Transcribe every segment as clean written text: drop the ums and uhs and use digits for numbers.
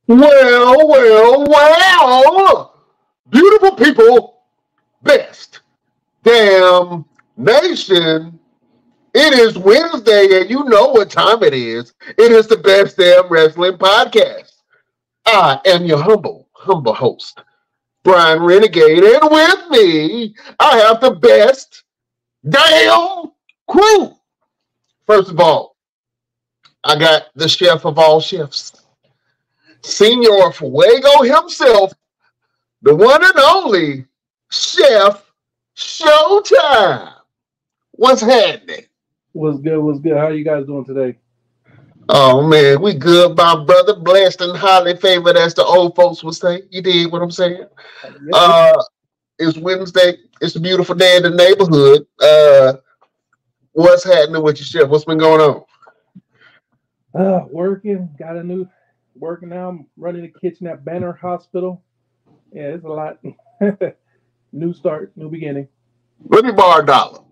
Well, beautiful people, best damn nation. It is Wednesday, and you know what time it is. It is the Best Damn Wrestling Podcast. I am your humble host, Brian Renegade, and with me, I have the best damn crew. First of all, I got the chef of all chefs, Senor Fuego himself, the one and only Chef Showtime. What's happening? What's good? What's good? How you guys doing today? Oh man, we good, my brother. Blessed and highly favored, as the old folks would say. You dig what I'm saying? Yeah. It's Wednesday. It's a beautiful day in the neighborhood. What's happening with your chef? What's been going on? Working. Got a new working now. I'm running the kitchen at Banner Hospital. Yeah, it's a lot. New start, new beginning. Let me borrow $1.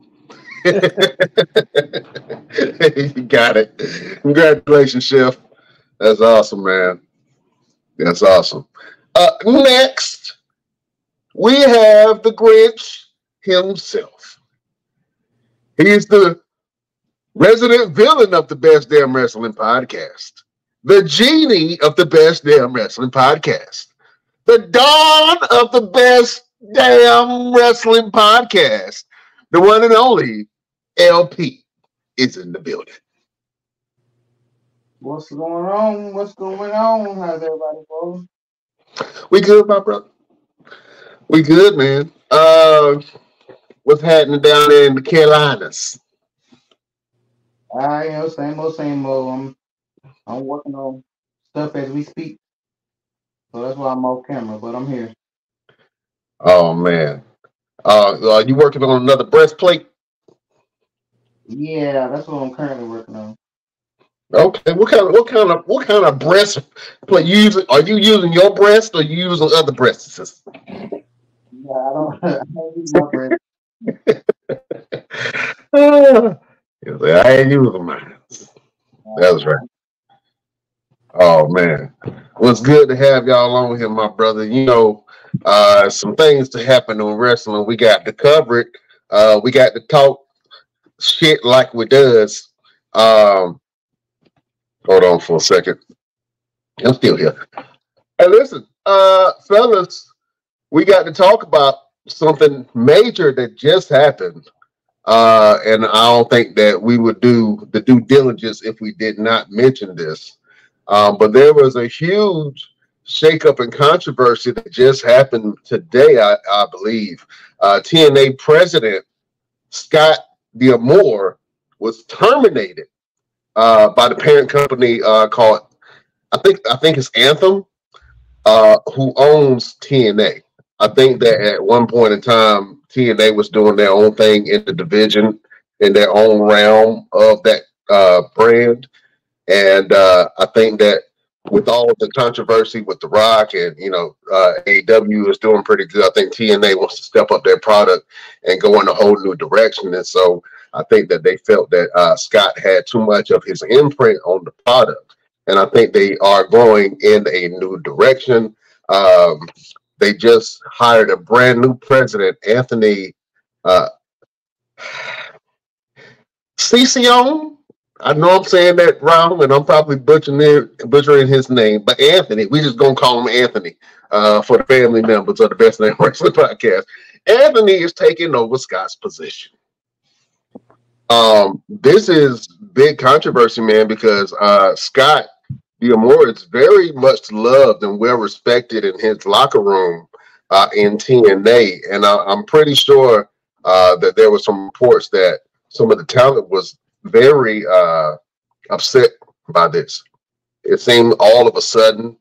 You got it. Congratulations, chef. That's awesome, man. That's awesome. Next, we have the Grinch himself. He's the resident villain of the Best Damn Wrestling Podcast, the genie of the Best Damn Wrestling Podcast, the dawn of the Best Damn Wrestling Podcast, the one and only LP is in the building. What's going on? What's going on? How's everybody going? We good, my brother? We good, man. What's happening down there in the Carolinas? Same old, same old. I'm working on stuff as we speak, so that's why I'm off camera. But I'm here. Oh man, are you working on another breastplate? Yeah, that's what I'm currently working on. Okay, what kind of breastplate you using? Are you using your breast or you using other breasts? Yeah, I don't use my breast. I ain't using mine. That's right. Oh man, well, it's good to have y'all on here, my brother. You know, some things to happen on wrestling. We got to cover it. We got to talk shit like we does. Hold on for a second. I'm still here. Hey, listen, fellas, we got to talk about something major that just happened. And I don't think that we would do the due diligence if we did not mention this. But there was a huge shakeup and controversy that just happened today, I believe. TNA president Scott D'Amore was terminated by the parent company called, I think it's Anthem, who owns TNA. I think that at one point in time, TNA was doing their own thing in the division, in their own realm of that brand. And I think that with all of the controversy with The Rock and, AEW is doing pretty good. I think TNA wants to step up their product and go in a whole new direction. And so I think that they felt that Scott had too much of his imprint on the product. And I think they are going in a new direction. They just hired a brand new president, Anthony Cicione. I know I'm saying that wrong, and I'm probably butchering his name, but Anthony, we just gonna call him Anthony for the family members of the Best Damn Wrestling Podcast. Anthony is taking over Scott's position. This is big controversy, man, because Scott D'Amore is very much loved and well respected in his locker room in TNA, and I'm pretty sure that there were some reports that some of the talent was very upset by this. It seemed all of a sudden.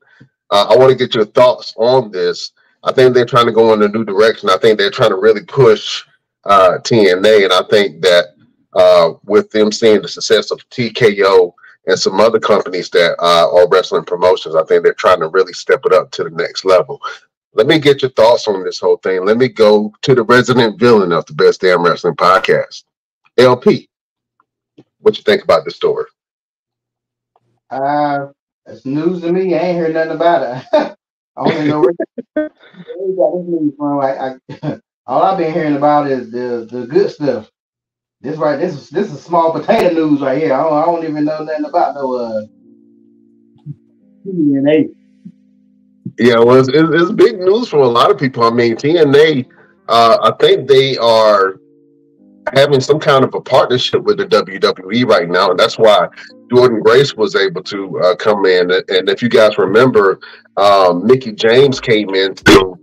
I want to get your thoughts on this. I think they're trying to go in a new direction. I think they're trying to really push TNA, and I think that with them seeing the success of TKO and some other companies that are wrestling promotions, I think they're trying to really step it up to the next level. Let me get your thoughts on this whole thing. Let me go to the resident villain of the Best Damn Wrestling Podcast, LP. What you think about this story? It's news to me. I ain't heard nothing about it. I only know where you got this news from. All I've been hearing about is the good stuff. This is small potato news right here. I don't even know nothing about no TNA. Yeah, well, it's big news for a lot of people. I mean, TNA, I think they are having some kind of a partnership with the WWE right now, and that's why Jordan Grace was able to come in. And if you guys remember, Mickey James came into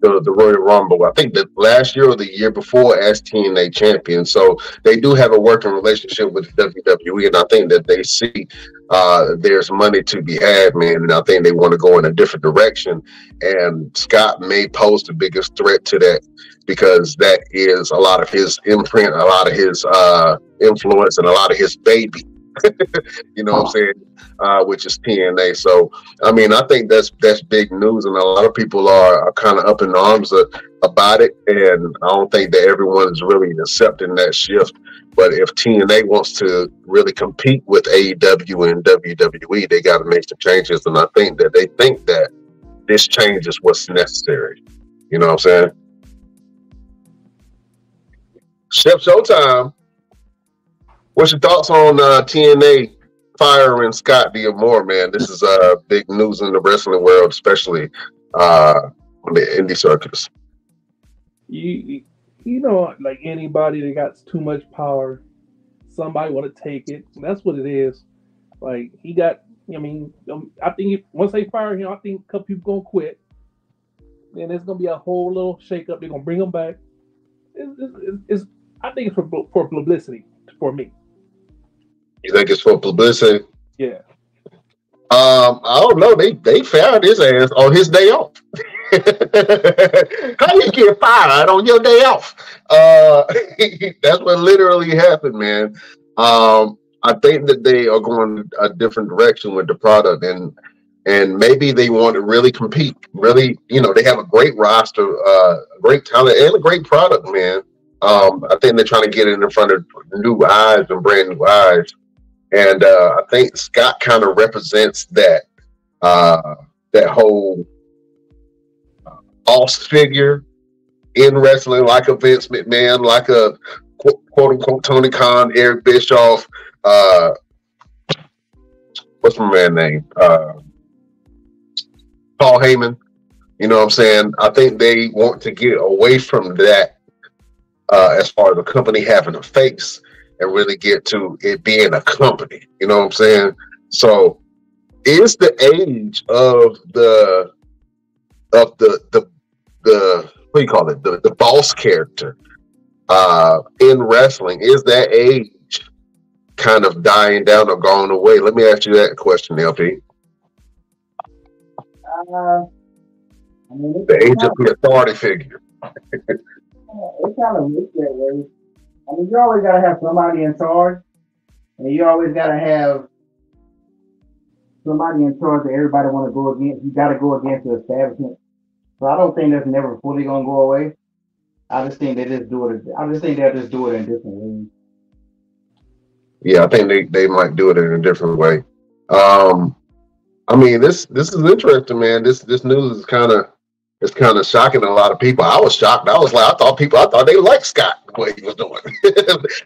the Royal Rumble, I think the last year or the year before, as TNA champion. So they do have a working relationship with the WWE, and I think that they see there's money to be had, man, and I think they want to go in a different direction. And Scott may pose the biggest threat to that, because that is a lot of his imprint, a lot of his influence, and a lot of his baby. You know what I'm saying? Which is TNA. So, I mean, I think that's big news, and a lot of people are kind of up in arms about it. And I don't think that everyone is really accepting that shift. But if TNA wants to really compete with AEW and WWE, they got to make some changes. And I think that they think that this change is what's necessary. You know what I'm saying? Chef Showtime, what's your thoughts on TNA firing Scott D'Amore, man? This is big news in the wrestling world, especially on the indie circus. You know, like anybody that got too much power, somebody want to take it. And that's what it is. Like he got. I mean, I think once they fire him, I think a couple people gonna quit, and there's gonna be a whole little shakeup. They're gonna bring him back. I think it's for publicity for me. You think it's for publicity? Yeah. I don't know. They fired his ass on his day off. How you get fired on your day off? That's what literally happened, man. I think that they are going a different direction with the product, and maybe they want to really compete. Really, they have a great roster, great talent, and a great product, man. I think they're trying to get it in front of new eyes and brand new eyes. And I think Scott kind of represents that whole boss figure in wrestling, like a Vince McMahon, like a quote unquote Tony Khan, Eric Bischoff. What's my man's name? Paul Heyman. You know what I'm saying? I think they want to get away from that as far as the company having a face, and really get to it being a company. You know what I'm saying? So is the age of the what do you call it? The boss character in wrestling, is that age kind of dying down or going away? Let me ask you that question, LP. The age of the authority figure. It kind of looks that way. I mean, you always gotta have somebody in charge, and you always gotta have somebody in charge that everybody want to go against. You gotta go against the establishment. So I don't think that's never fully gonna go away. I just think they just do it. I just think they'll just do it in different ways. Yeah, I think they might do it in a different way. I mean, this is interesting, man. This news is kind of shocking a lot of people. I was shocked. I thought they liked Scott the way he was doing.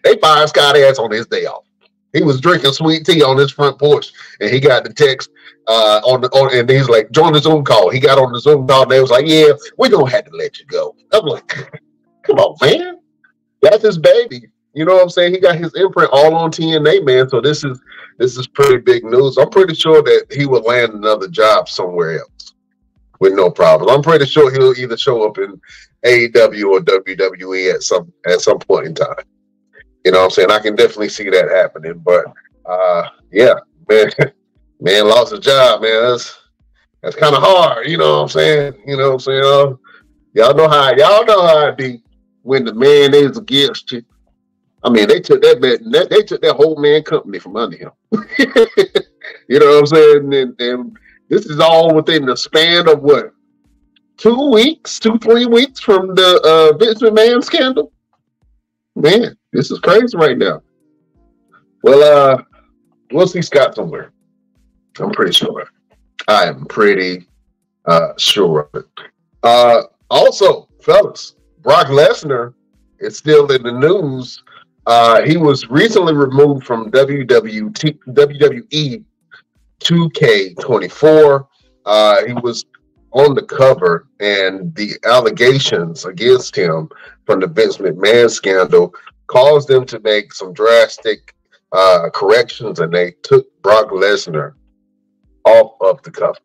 They fired Scott ass on his day off. He was drinking sweet tea on his front porch, and he got the text and he's like, join the Zoom call. He got on the Zoom call, and they was like, yeah, we don't have to let you go. I'm like, come on, man. That's his baby. You know what I'm saying? He got his imprint all on TNA, man. So this is pretty big news. I'm pretty sure that he will land another job somewhere else with no problem. I'm pretty sure he'll either show up in AEW or WWE at some point in time. You know what I'm saying? I can definitely see that happening. But yeah, man lost his job, man. That's kind of hard. You know what I'm saying? Y'all know how it be when the man is against you. I mean, they took that whole man company from under him. You know what I'm saying? And this is all within the span of what? 2 weeks, 3 weeks from the Vince McMahon scandal? Man, this is crazy right now. Well, we'll see Scott somewhere. I'm pretty sure. I am pretty sure of it. Also, fellas, Brock Lesnar is still in the news. He was recently removed from WWE 2K24. He was on the cover, and the allegations against him from the Vince McMahon scandal caused them to make some drastic corrections, and they took Brock Lesnar off of the cover.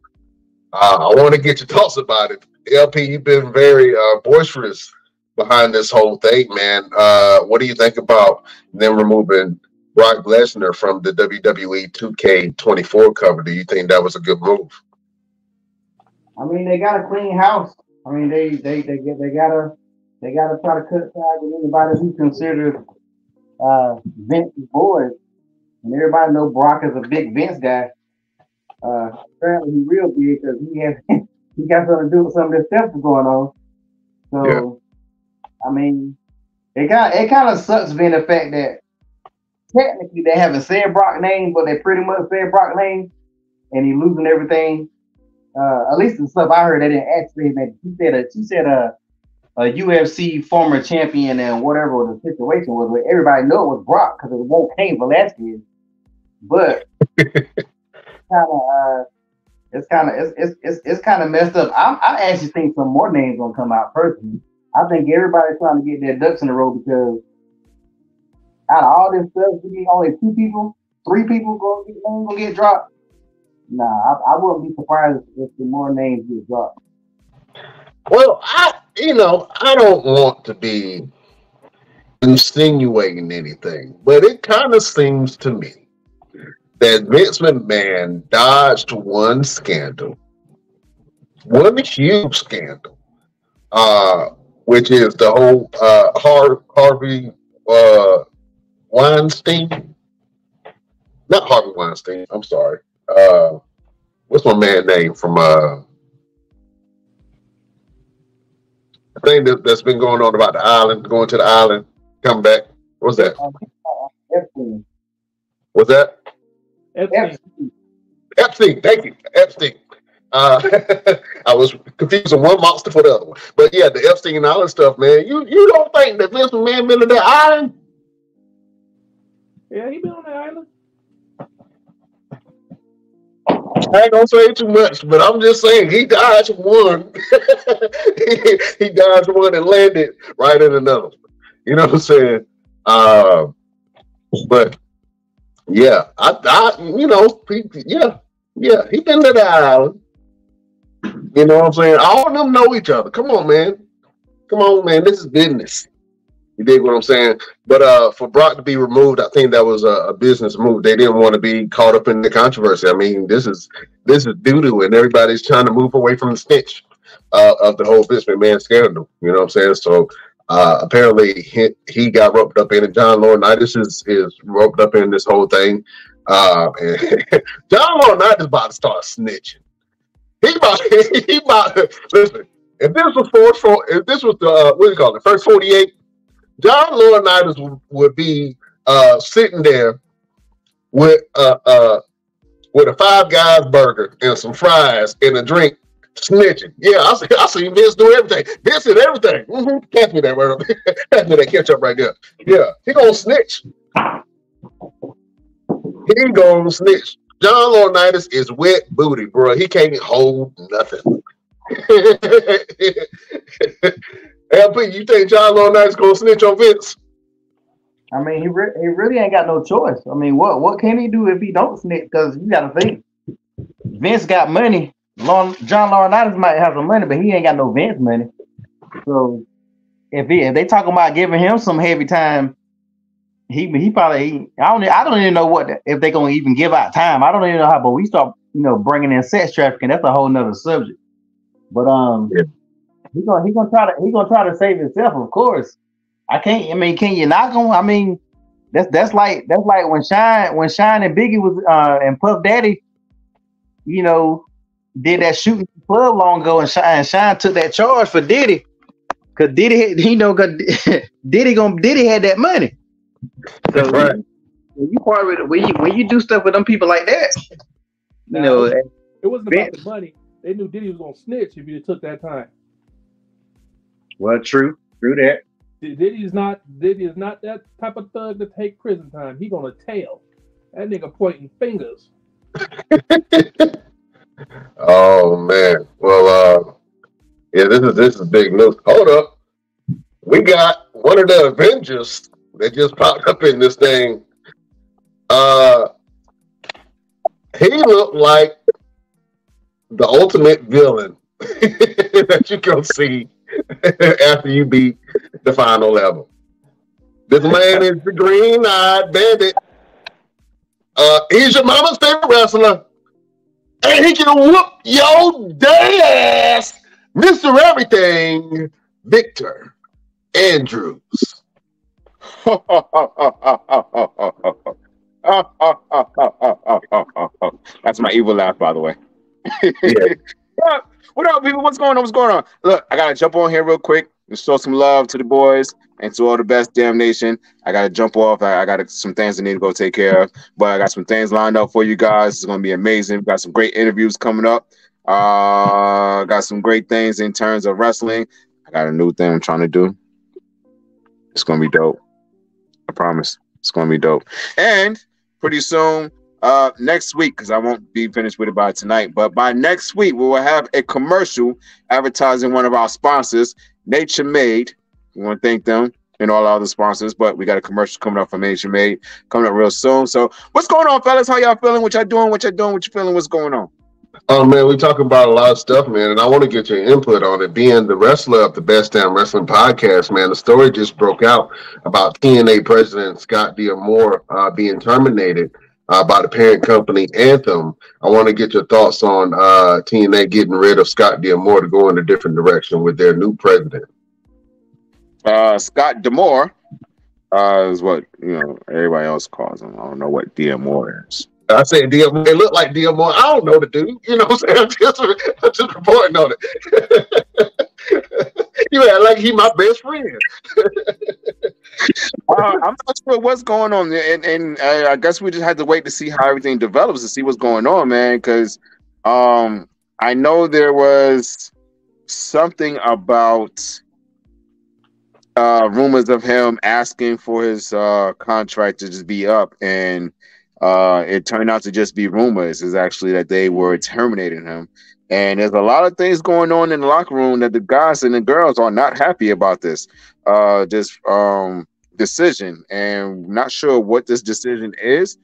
I want to get your thoughts about it. LP, you've been very boisterous behind this whole thing, man. What do you think about them removing Brock Lesnar from the WWE 2K24 cover? Do you think that was a good move? I mean, they got a clean house. I mean, they gotta try to cut ties with anybody who considers Vince's boys. And everybody know Brock is a big Vince guy. Apparently he's real big because he got something to do with some of this stuff that's going on. So yeah. I mean, it kind of sucks being the fact that technically they haven't said Brock's name, but they pretty much said Brock's name, and he's losing everything. At least the stuff I heard, they didn't actually make. She said a UFC former champion and whatever the situation was, where everybody knew it was Brock because it won't Cain Velasquez. But it's kind of messed up. I actually think some more names gonna come out personally. I think everybody's trying to get their ducks in a row because out of all this stuff, we need only 2 people, 3 people gonna get dropped. Nah, I wouldn't be surprised if the more names get dropped. Well, I don't want to be insinuating anything, but it kind of seems to me that Vince McMahon dodged one scandal, one huge scandal, which is the whole Harvey Weinstein. Not Harvey Weinstein, I'm sorry. What's my man's name from the thing that's been going on about the island, going to the island, come back? What's that? Epstein. What's that? Epstein. Thank you. Epstein. I was confusing one monster for the other one. But yeah, the Epstein Island stuff, man. You don't think that Vince McMahon been to that island? Yeah, he been on that island. I ain't gonna say too much, but I'm just saying he dodged one. he dodged one and landed right in another. You know what I'm saying? But yeah, he been to the island. You know what I'm saying? All of them know each other. Come on, man. This is business. You dig what I'm saying? But for Brock to be removed, I think that was a business move. They didn't want to be caught up in the controversy. I mean, this is doo-doo, and everybody's trying to move away from the stench of the whole Vince McMahon scandal. You know what I'm saying? So apparently he got roped up in it. John Laurinaitis is roped up in this whole thing. And John Laurinaitis is about to start snitching. He about listen. If this was the what do you call it, first 48. John Laurinaitis would be sitting there with a Five Guys burger and some fries and a drink, snitching. Yeah, I see Vince do everything. Vince did everything. Mm-hmm. Pass me that word. Pass me that ketchup right there. Yeah, he gonna snitch. He gonna snitch. John Laurinaitis is wet booty, bro. He can't hold nothing. LP, you think John Laurinaitis gonna snitch on Vince? I mean, he really ain't got no choice. I mean, what can he do if he don't snitch? Because you got to think, Vince got money. John Laurinaitis might have some money, but he ain't got no Vince money. So if they talking about giving him some heavy time, he probably I don't even know if they gonna even give out time. I don't even know how. But we start bringing in sex trafficking. That's a whole nother subject. But yeah. He's gonna try to save himself, of course. Can you knock him? I mean, that's like when Shine and Biggie was and Puff Daddy, did that shooting club long ago, and Shine took that charge for Diddy, cause Diddy, Diddy had that money. So right. When you do stuff with them people like that, Now, it wasn't about the money. They knew Diddy was gonna snitch if he took that time. Well, true that. Diddy is not that type of thug to take prison time. He gonna tail. That nigga pointing fingers. Oh man. Well, yeah, this is big news. Hold up. We got one of the Avengers that just popped up in this thing. He looked like the ultimate villain that you can see after you beat the final level. This man is the Green-Eyed Bandit. He's your mama's favorite wrestler. And he can whoop your day ass, Mr. Everything, Victor Andrews. That's my evil laugh, by the way. Yeah. What up, people? What's going on? Look, I gotta jump on here real quick and show some love to the boys and to all the best damn nation. I gotta jump off. I got some things I need to go take care of, but I got some things lined up for you guys. It's gonna be amazing. We got some great interviews coming up. Got some great things in terms of wrestling. I got a new thing I'm trying to do. It's gonna be dope. I promise. It's gonna be dope. And pretty soon, next week, because I won't be finished with it by tonight, but by next week, we will have a commercial advertising one of our sponsors, Nature Made. We want to thank them and all our other sponsors, but we got a commercial coming up from Nature Made coming up real soon. So what's going on, fellas? How y'all feeling? What y'all doing? What you feeling? What's going on? Oh man, we talk about a lot of stuff, man, and I want to get your input on it. Being the wrestler of the Best Damn Wrestling Podcast, man, the story just broke out about TNA president Scott D'Amore being terminated by the parent company Anthem. I want to get your thoughts on TNA getting rid of Scott D'Amore to go in a different direction with their new president. Scott D'Amore is what everybody else calls him. I don't know what D'Amore is. I said D'Amore. They look like D'Amore. I don't know the dude. You know what I'm saying? I'm just reporting on it. You act like he my best friend. I'm not sure what's going on, and I guess we just had to wait to see how everything develops to see what's going on, man. Because I know there was something about rumors of him asking for his contract to just be up, and it turned out to just be rumors. Is actually that they were terminating him. And there's a lot of things going on in the locker room that the guys and the girls are not happy about this decision, and not sure what this decision is,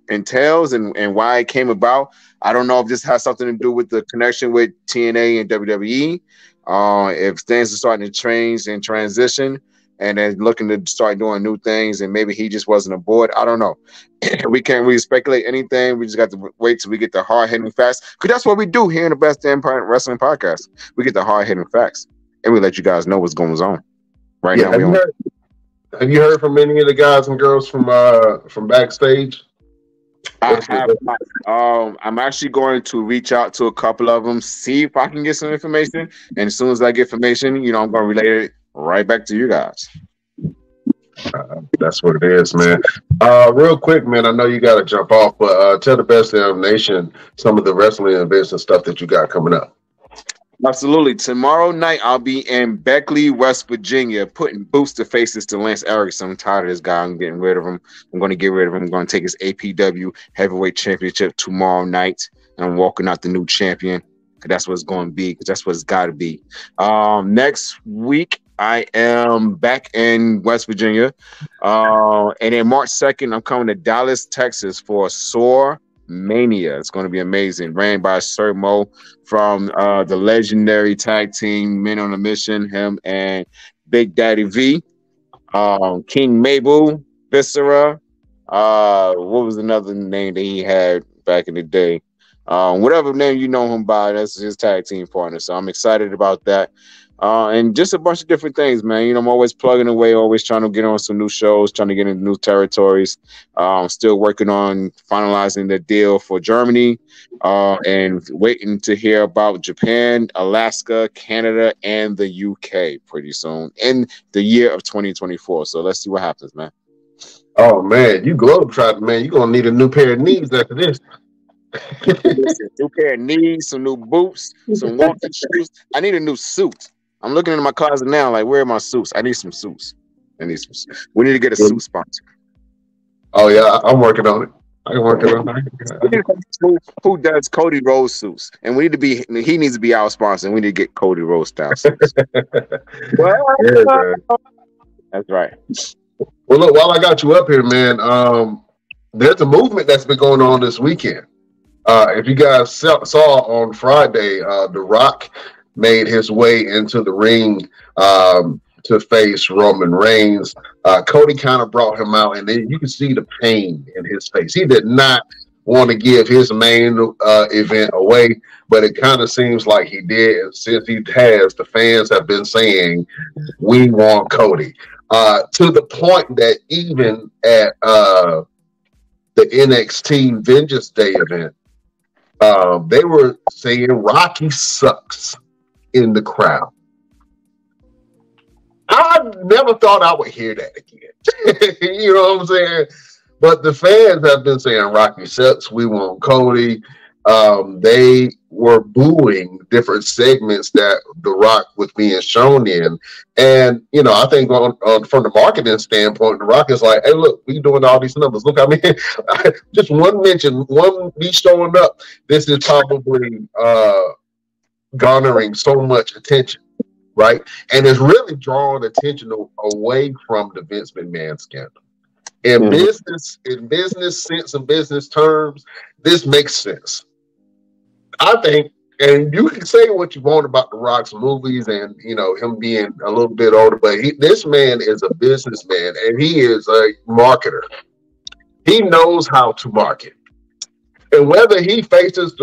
entails, and why it came about. I don't know if this has something to do with the connection with TNA and WWE, if things are starting to change and transition, and then looking to start doing new things, and maybe he just wasn't aboard. I don't know. We can't really speculate anything. We just got to wait till we get the hard-hitting facts, because that's what we do here in the Best Damn Wrestling Podcast. We get the hard-hitting facts, and we let you guys know what's going on. Right now, have you heard from any of the guys and girls from backstage? I have not. I'm actually going to reach out to a couple of them, see if I can get some information, and as soon as I get information, I'm going to relay it right back to you guys. That's what it is, man. Real quick, man, I know you got to jump off, but tell the Best Damn Nation some of the wrestling events and stuff that you got coming up. Absolutely. Tomorrow night, I'll be in Beckley, West Virginia, putting boots to faces to Lance Erickson. I'm tired of this guy. I'm getting rid of him. I'm going to get rid of him. I'm going to take his APW Heavyweight Championship tomorrow night, and I'm walking out the new champion, because that's what it's going to be, because that's what it's got to be. Next week, I am back in West Virginia, and then March 2nd, I'm coming to Dallas, Texas for Soar Mania. It's going to be amazing. Ran by Sir Mo from the legendary tag team Men on a Mission, him and Big Daddy V, King Mabel, Viscera. What was another name that he had back in the day? Whatever name you know him by, that's his tag team partner. So I'm excited about that. And just a bunch of different things, man. I'm always plugging away, always trying to get on some new shows, trying to get into new territories. Still working on finalizing the deal for Germany, and waiting to hear about Japan, Alaska, Canada, and the UK pretty soon in the year of 2024. So let's see what happens, man. Oh man, you globetrotting, man. You're gonna need a new pair of knees after this. Listen, new pair of knees, some new boots, some walking shoes. I need a new suit. I'm looking into my closet now, like, where are my suits? I need some suits. We need to get a suit sponsor. Oh yeah, I'm working on it. I'm working on it. Who does Cody Rhodes suits? And he needs to be our sponsor. And we need to get Cody Rhodes style suits. Well, yeah, that's right. Well, look, while I got you up here, man, there's a movement that's been going on this weekend. If you guys saw on Friday, The Rock made his way into the ring to face Roman Reigns. Cody kind of brought him out, and then you can see the pain in his face. He did not want to give his main event away, but it kind of seems like he did. And since he has, the fans have been saying, we want Cody. To the point that even at the NXT Vengeance Day event, they were saying Rocky sucks in the crowd. I never thought I would hear that again. You know what I'm saying? But the fans have been saying Rocky sucks. We want Cody. They were booing different segments that The Rock was being shown in. And, you know, I think from the marketing standpoint, The Rock is like, hey, look, we doing all these numbers. Look, I mean, just one mention, one me showing up, this is probably garnering so much attention. Right, and it's really drawing attention away from the Vince McMahon scandal. In business sense and business terms, this makes sense. I think, and you can say what you want about The Rock's movies and, you know, him being a little bit older, but this man is a businessman and he is a marketer. He knows how to market. And whether he faces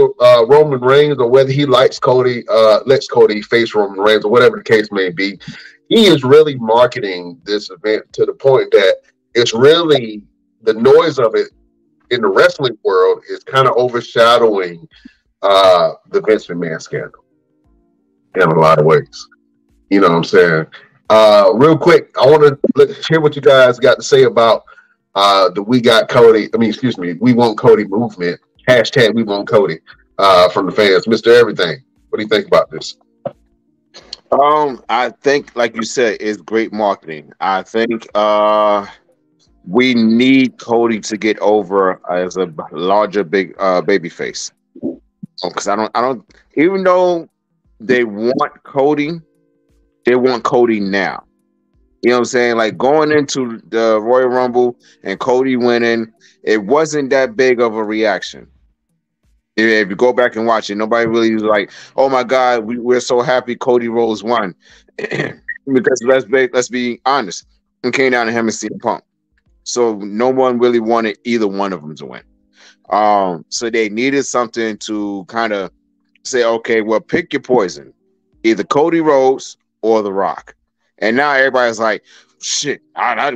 Roman Reigns or whether he lets Cody face Roman Reigns or whatever the case may be, he is really marketing this event to the point that it's really the noise of it in the wrestling world is kind of overshadowing the Vince McMahon scandal in a lot of ways. You know what I'm saying? Real quick, I want to hear what you guys got to say about the We Want Cody movement. Hashtag We Want Cody from the fans. Mr. Everything, what do you think about this? I think, like you said, it's great marketing. I think we need Cody to get over as a larger baby face. Because I don't even though they want Cody now. You know what I'm saying? Like going into the Royal Rumble and Cody winning, it wasn't that big of a reaction. If you go back and watch it, nobody really was like, "Oh my God, we're so happy Cody Rhodes won." Because let's be honest, it came down to him and CM Punk, so no one really wanted either one of them to win. So they needed something to kind of say, "Okay, well, pick your poison, either Cody Rhodes or The Rock." And now everybody's like, "Shit,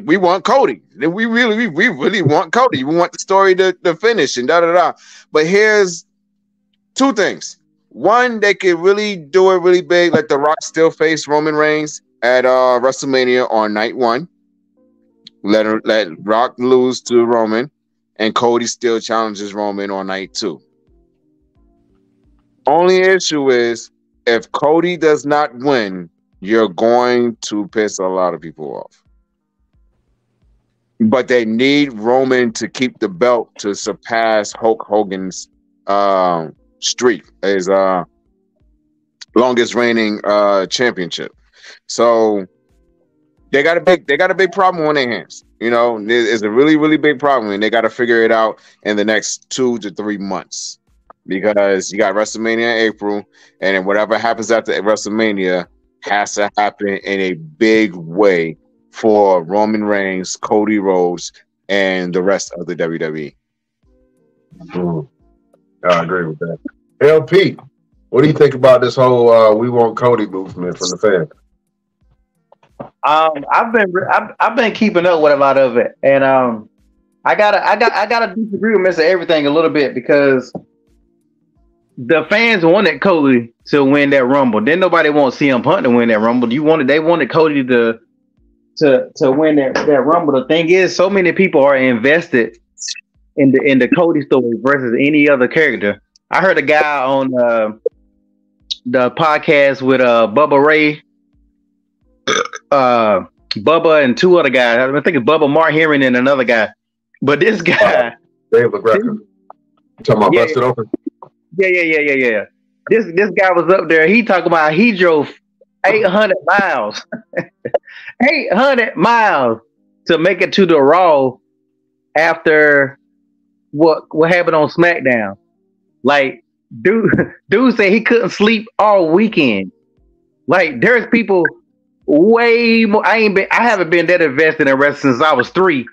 we want Cody. We really want Cody. We want the story to finish and da da da." But here's two things. One, they could really do it really big, like The Rock still face Roman Reigns at WrestleMania on night 1. Let Rock lose to Roman, and Cody still challenges Roman on night 2. Only issue is if Cody does not win, you're going to piss a lot of people off. But they need Roman to keep the belt to surpass Hulk Hogan's streak, his longest reigning championship. So they got a big problem on their hands. You know, it's a really, really big problem, and they got to figure it out in the next 2 to 3 months because you got WrestleMania in April, and then whatever happens after WrestleMania has to happen in a big way for Roman Reigns, Cody Rhodes, and the rest of the WWE. I agree with that. LP, what do you think about this whole "We Want Cody" movement from the fans? I've been keeping up with a lot of it, and I gotta disagree with Mr. Everything a little bit because the fans wanted Cody to win that Rumble. Then nobody wants CM Punk to win that Rumble. They wanted Cody to win that Rumble. The thing is, so many people are invested in the Cody story versus any other character. I heard a guy on the podcast with Bubba Ray, Bubba and two other guys. I think it's Bubba Mark Herring and another guy. But this guy, Dave LaGreca. Talking about busted open. Yeah. This guy was up there. He talking about he drove 800 miles, 800 miles to make it to the Raw after what happened on SmackDown. Like, dude said he couldn't sleep all weekend. Like, there's people way more. I haven't been that invested in wrestling since I was 3,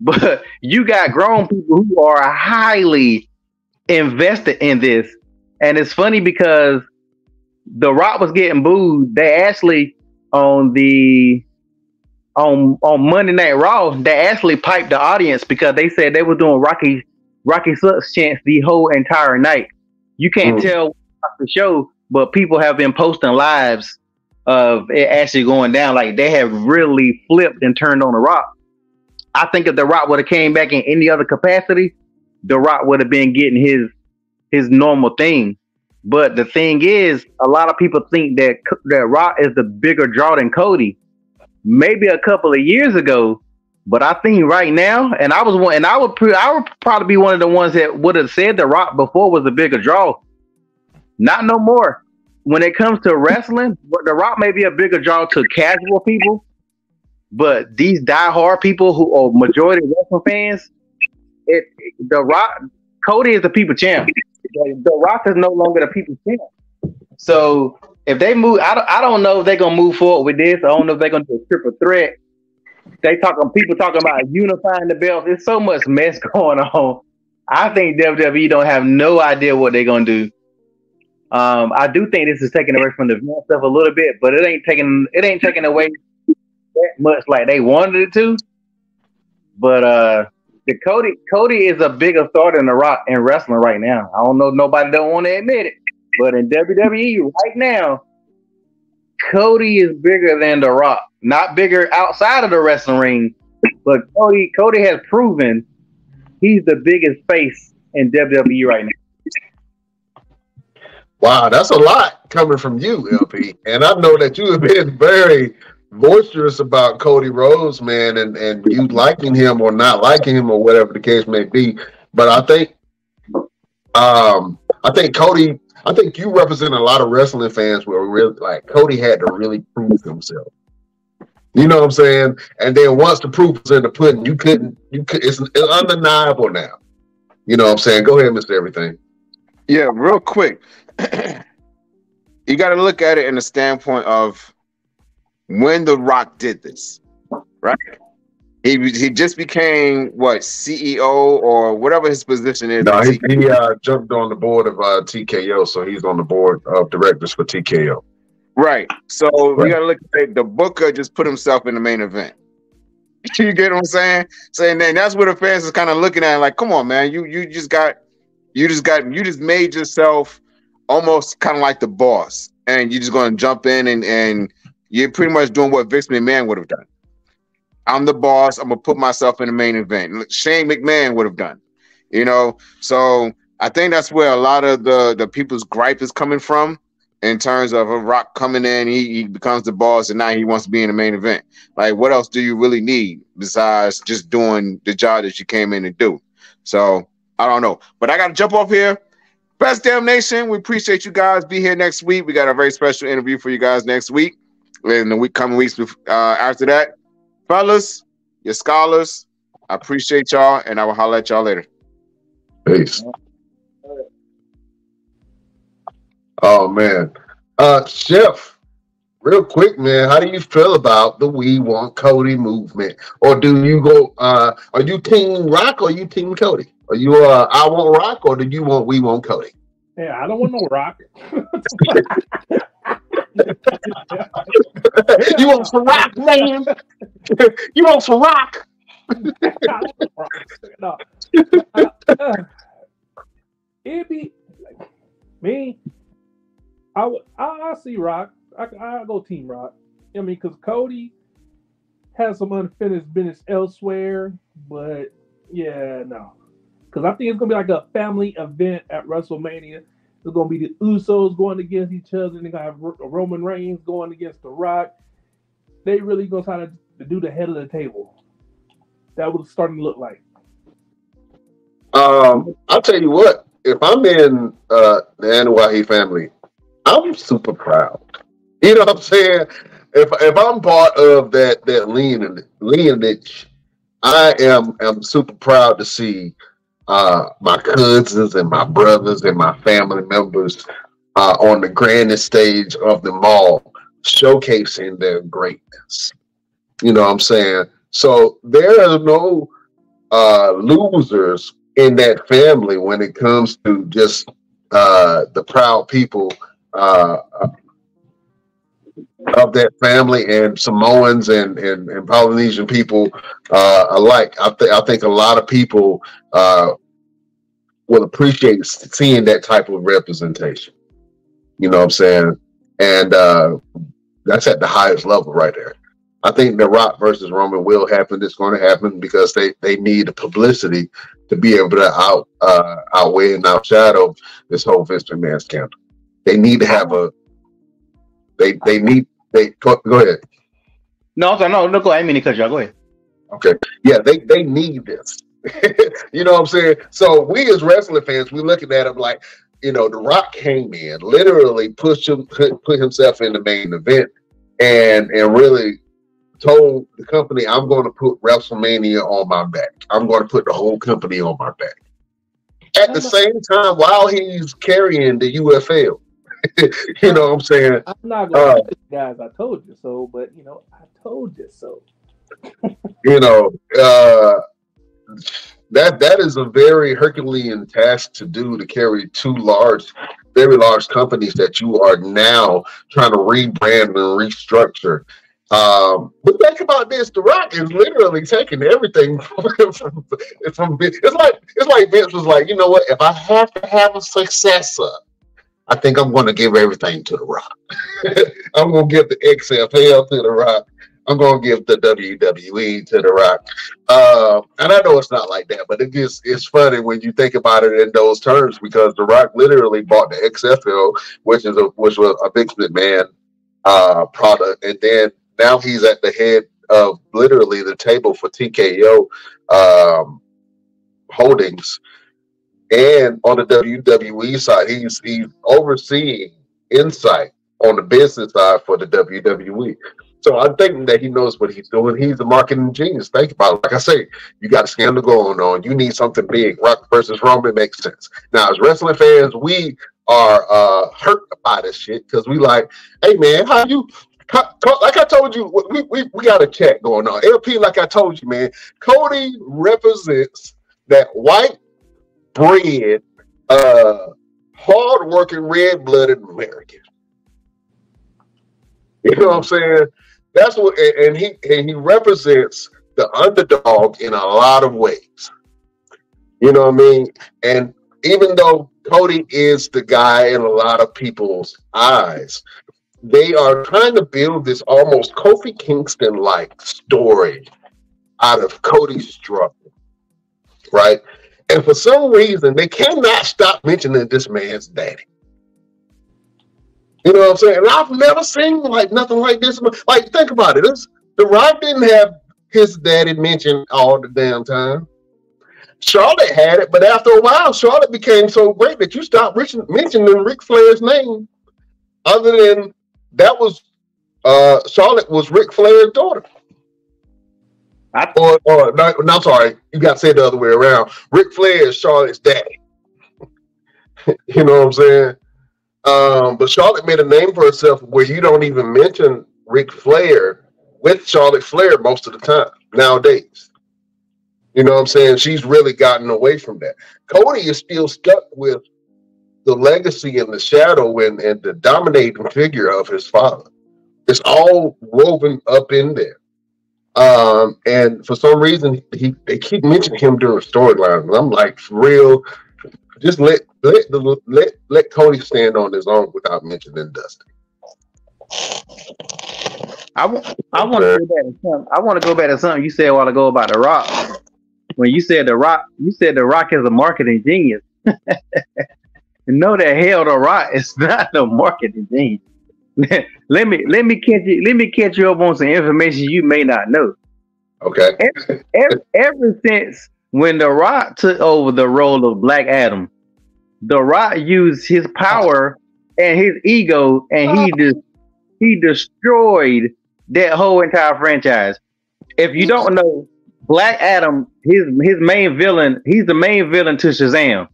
but you got grown people who are highly invested in this. And it's funny because The Rock was getting booed. They actually on Monday Night Raw, they actually piped the audience because they said they were doing Rocky Sucks chants the whole entire night. You can't tell the show, but people have been posting lives of it actually going down. Like, they have really flipped and turned on The Rock. I think if The Rock would have came back in any other capacity, The Rock would have been getting his normal thing. But the thing is, a lot of people think that Rock is the bigger draw than Cody. Maybe a couple of years ago, but I think right now, and I would probably be one of the ones that would have said The Rock before was a bigger draw. Not no more. When it comes to wrestling, The Rock may be a bigger draw to casual people, but these diehard people who are majority wrestling fans, The Rock, Cody is the people champ. The Rock is no longer the people champ. So if they move, I don't know if they're gonna move forward with this. I don't know if they're gonna do a triple threat. People talking about unifying the belts. There's so much mess going on. I think WWE don't have no idea what they're gonna do. I do think this is taking away from the Vince stuff a little bit, but it ain't taking away that much like they wanted it to. But the Cody is a bigger star than The Rock in wrestling right now. I don't know, nobody don't want to admit it, but in WWE right now, Cody is bigger than The Rock. Not bigger outside of the wrestling ring, but Cody has proven he's the biggest face in WWE right now. Wow, that's a lot coming from you, LP. And I know that you have been very boisterous about Cody Rhodes, man, and you liking him or not liking him or whatever the case may be. But I think Cody, I think you represent a lot of wrestling fans where really like Cody had to really prove himself. You know what I'm saying? And then once the proof was in the pudding, it's undeniable now. You know what I'm saying? Go ahead, Mr. Everything. Yeah, real quick. You got to look at it in the standpoint of when The Rock did this, right? He just became CEO or whatever his position is. No, he jumped on the board of TKO, so he's on the board of directors for TKO. Right. So you got to look at it. The Booker just put himself in the main event. You get what I'm saying? Saying then that's where the fans is kind of looking at it like, come on, man, you just made yourself almost kind of like the boss, and you're just going to jump in and you're pretty much doing what Vince McMahon would have done. I'm the boss. I'm gonna put myself in the main event. Shane McMahon would have done, So I think that's where a lot of the people's gripe is coming from in terms of a Rock coming in. He becomes the boss, and now he wants to be in the main event. Like, what else do you really need besides just doing the job that you came in to do? So I don't know, but I got to jump off here. Best Damn Nation, we appreciate you guys. Be here next week. We got a very special interview for you guys next week. In the coming weeks after that. Fellas, your scholars, I appreciate y'all, and I will holler at y'all later. Peace. Oh, man. Chef, real quick, man, how do you feel about the We Want Cody movement? Or do you go, are you Team Rock or you Team Cody? Are you I Want Rock or do you want We Want Cody? Yeah, I don't want no Rock. You want some rock, man? You want some rock? No. It'd be like, me. I see Rock. I go Team Rock. I mean, because Cody has some unfinished business elsewhere, but yeah, no. because I think it's gonna be like a family event at WrestleMania. It's gonna be the Usos going against each other, and they gonna have Roman Reigns going against The Rock. They really gonna try to do the head of the table. That was starting to look like. I'll tell you what. If I'm in the Anoa'i family, I'm super proud. You know what I'm saying? If I'm part of that lineage, I am super proud to see my cousins and my brothers and my family members on the grandest stage of them all, showcasing their greatness. You know what I'm saying? So there are no losers in that family when it comes to just the proud people of that family, and Samoans and Polynesian people alike. I think a lot of people will appreciate seeing that type of representation. You know what I'm saying? And that's at the highest level right there. I think The Rock versus Roman will happen. It's going to happen because they need the publicity to be able to outweigh and outshadow this whole Vince McMahon scandal. They need to have a. They go ahead. No, go. I didn't mean to cut you off. Go ahead. Okay. Yeah, they need this. You know what I'm saying? So we as wrestling fans, we looking at him like, The Rock came in, literally put himself in the main event, and really told the company, I'm going to put WrestleMania on my back. I'm going to put the whole company on my back. At the same time, while he's carrying the UFL. You know what I'm saying? I'm not going to guys, I told you so, but I told you so. That is a very Herculean task to do, to carry two very large companies that you are now trying to rebrand and restructure. But think about this: The Rock is literally taking everything from it's like Vince was like, you know what? If I have to have a successor, I think I'm going to give everything to The Rock. I'm going to give the XFL to The Rock. I'm going to give the WWE to The Rock. And I know it's not like that, but it's funny when you think about it in those terms, because The Rock literally bought the XFL, which was a Vince McMahon product, and then now he's at the head of literally the table for TKO Holdings. And on the WWE side, he's overseeing insight on the business side for the WWE. So I'm thinking that he knows what he's doing. He's a marketing genius. Think about it. Like I say, you got a scandal going on. You need something big. Rock versus Roman makes sense. Now, as wrestling fans, we are hurt by this shit because we like, hey man, like I told you, we got a chat going on. LP, like I told you, man, Cody represents that white bread, hard-working, red-blooded American. You know what I'm saying? That's what, and he represents the underdog in a lot of ways. You know what I mean? And even though Cody is the guy in a lot of people's eyes, they are trying to build this almost Kofi Kingston-like story out of Cody's struggle, right? And for some reason, they cannot stop mentioning this man's daddy. You know what I'm saying? And I've never seen nothing like this. Like, think about it. The Rock didn't have his daddy mentioned all the damn time. Charlotte had it, but after a while, Charlotte became so great that you stopped mentioning Ric Flair's name. Other than that was Charlotte was Ric Flair's daughter. No, sorry, you got to say it the other way around. Ric Flair is Charlotte's daddy. You know what I'm saying? But Charlotte made a name for herself where you don't even mention Ric Flair with Charlotte Flair most of the time nowadays. You know what I'm saying? She's really gotten away from that. Cody is still stuck with the legacy and the shadow and the dominating figure of his father. It's all woven up in there. And for some reason, they keep mentioning him during storylines. And I'm like, for real, just let Cody stand on his own without mentioning Dusty. I want to go back to something. I want to go back to something you said a while ago about The Rock. when you said The Rock is a marketing genius. No, the hell, The Rock is not a marketing genius. let me catch you up on some information you may not know. Okay. Ever since when The Rock took over the role of Black Adam, The Rock used his power and his ego, and he destroyed that whole entire franchise. If you don't know, Black Adam, his main villain, he's the main villain to Shazam.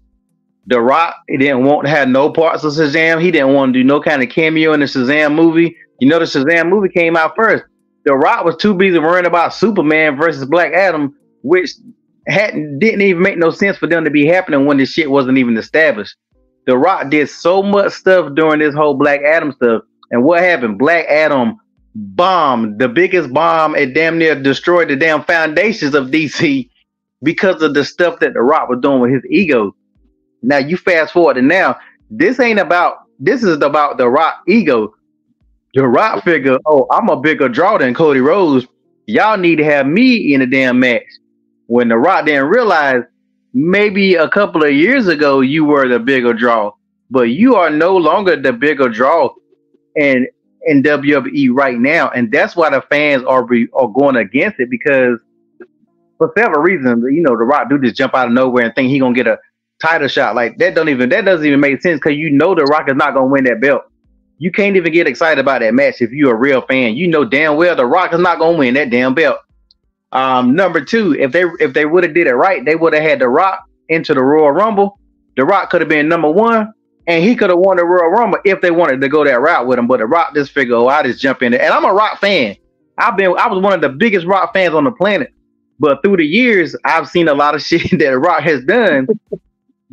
The Rock, he didn't want to have no parts of Shazam. He didn't want to do no kind of cameo in the Shazam movie. You know, the Shazam movie came out first. The Rock was too busy worrying about Superman versus Black Adam, which didn't even make no sense for them to be happening when this shit wasn't even established. The Rock did so much stuff during this whole Black Adam stuff. And what happened? Black Adam bombed, the biggest bomb. It damn near destroyed the damn foundations of DC because of the stuff that The Rock was doing with his ego. Now you fast forward to now, this is about The Rock ego. The Rock figure, oh, I'm a bigger draw than Cody Rhodes. Y'all need to have me in a damn match. When The Rock didn't realize maybe a couple of years ago you were the bigger draw, but you are no longer the bigger draw in WWE right now, and that's why the fans are going against it, because for several reasons, you know, The Rock do just jump out of nowhere and think he gonna get a title shot. Like that doesn't even make sense, because you know The Rock is not gonna win that belt. You can't even get excited about that match if you're a real fan. You know damn well The Rock is not gonna win that damn belt. Number two, if they would have did it right, they would have had The Rock into the Royal Rumble. The Rock could have been number one, and he could have won the Royal Rumble if they wanted to go that route with him. But The Rock just figured, oh, I just jump in there. And I'm a Rock fan. I was one of the biggest Rock fans on the planet. But through the years, I've seen a lot of shit that The Rock has done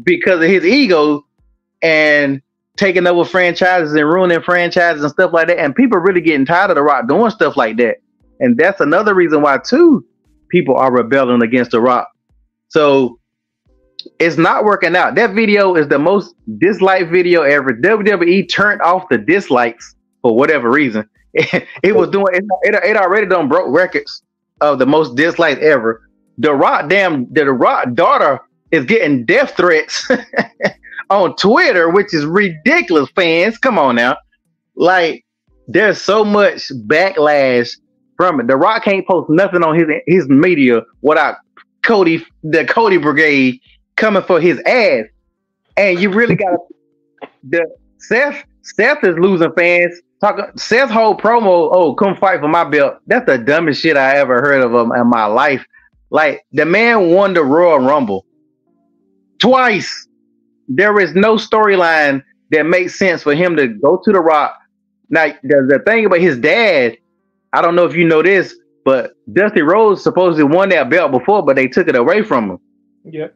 because of his ego and taking over franchises and ruining franchises and stuff like that. And people really getting tired of The Rock doing stuff like that. And that's another reason why, too, people are rebelling against The Rock. So it's not working out. That video is the most disliked video ever. WWE turned off the dislikes for whatever reason. It was doing it already done broke records of the most disliked ever. The Rock daughter is getting death threats on Twitter, which is ridiculous, fans. Come on now. Like, there's so much backlash from it. The Rock can't post nothing on his media without the Cody Brigade coming for his ass. And you really got Seth is losing fans. Seth's whole promo, oh, come fight for my belt. That's the dumbest shit I ever heard of him in my life. Like, the man won the Royal Rumble twice. There is no storyline that makes sense for him to go to The Rock. Now, the thing about his dad, I don't know if you know this, but Dusty Rhodes supposedly won that belt before, but they took it away from him. Yeah.